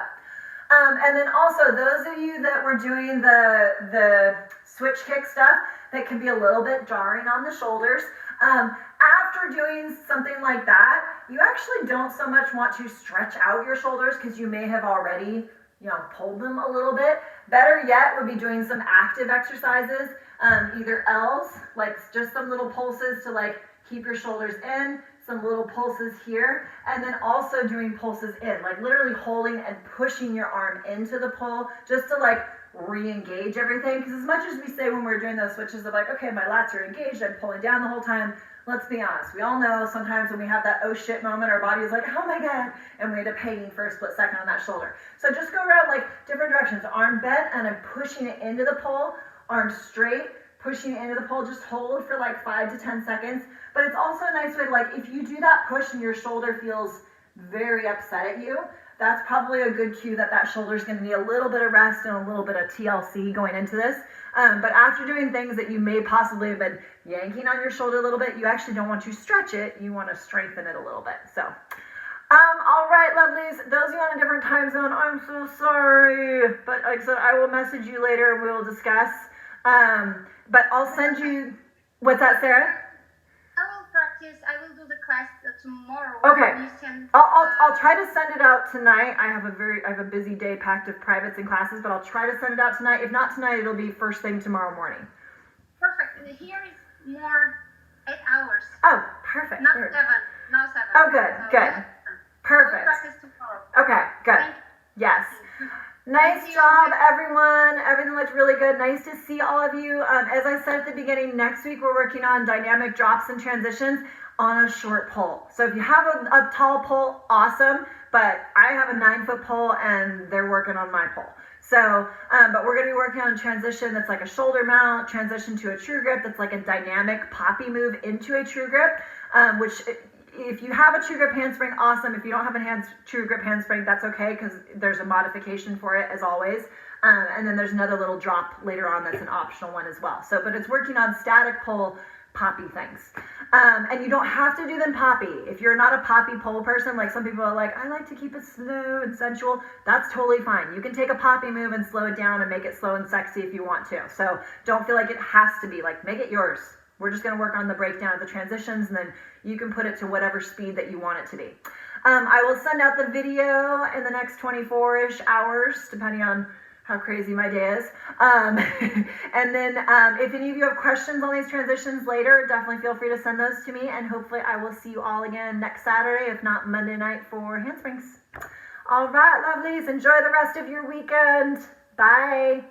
S1: And then also those of you that were doing the switch kick stuff, that can be a little bit jarring on the shoulders. After doing something like that, you actually don't so much want to stretch out your shoulders because you may have already, pulled them a little bit. Better yet would be doing some active exercises, either L's, like just some little pulses to like keep your shoulders in, some little pulses here, and then also doing pulses in, like literally holding and pushing your arm into the pull just to like re-engage everything. Because as much as we say when we're doing those switches of like, okay, my lats are engaged, I'm pulling down the whole time, let's be honest, we all know sometimes when we have that oh shit moment, our body is like, oh my God, and we end up hanging for a split second on that shoulder. So just go around like different directions, arm bent, and I'm pushing it into the pull, arm straight, pushing it into the pole, just hold for like 5 to 10 seconds. But it's also a nice way to like, if you do that push and your shoulder feels very upset at you, that's probably a good cue that that shoulder is going to need a little bit of rest and a little bit of TLC going into this. But after doing things that you may possibly have been yanking on your shoulder a little bit, you actually don't want to stretch it, you want to strengthen it a little bit. So, all right, lovelies, those of you on a different time zone, I'm so sorry. But like I said, I will message you later and we will discuss. But I'll send you, what's that, Sarah?
S6: I will practice. I will do the class tomorrow.
S1: Okay. I'll try to send it out tonight. I have a busy day packed of privates and classes, but I'll try to send it out tonight. If not tonight, it'll be first thing tomorrow morning.
S6: Perfect. Here is more 8 hours.
S1: Oh, perfect.
S6: Not 7. Not 7.
S1: Oh, good,
S6: So,
S1: good.
S6: yeah.
S1: Perfect.
S6: I will practice tomorrow.
S1: Okay, good.
S6: Thank you.
S1: Yes. Nice job, everyone. Everything looked really good. Nice to see all of you. As I said at the beginning, next week we're working on dynamic drops and transitions on a short pole. So if you have a tall pole, awesome. But I have a 9-foot pole and they're working on my pole. So, but we're going to be working on a transition that's like a shoulder mount, transition to a true grip that's like a dynamic poppy move into a true grip, which if you have a true grip handspring, awesome. If you don't have a true grip handspring, that's okay, because there's a modification for it as always. And then there's another little drop later on that's an optional one as well. So, but it's working on static pole poppy things. And you don't have to do them poppy. If you're not a poppy pole person, like some people are like, I like to keep it slow and sensual, that's totally fine. You can take a poppy move and slow it down and make it slow and sexy if you want to. So don't feel like it has to be, like, make it yours. We're just gonna work on the breakdown of the transitions, and then you can put it to whatever speed that you want it to be. I will send out the video in the next 24-ish hours, depending on how crazy my day is. And then if any of you have questions on these transitions later, definitely feel free to send those to me, and hopefully I will see you all again next Saturday, if not Monday night, for handsprings. All right, lovelies, enjoy the rest of your weekend. Bye.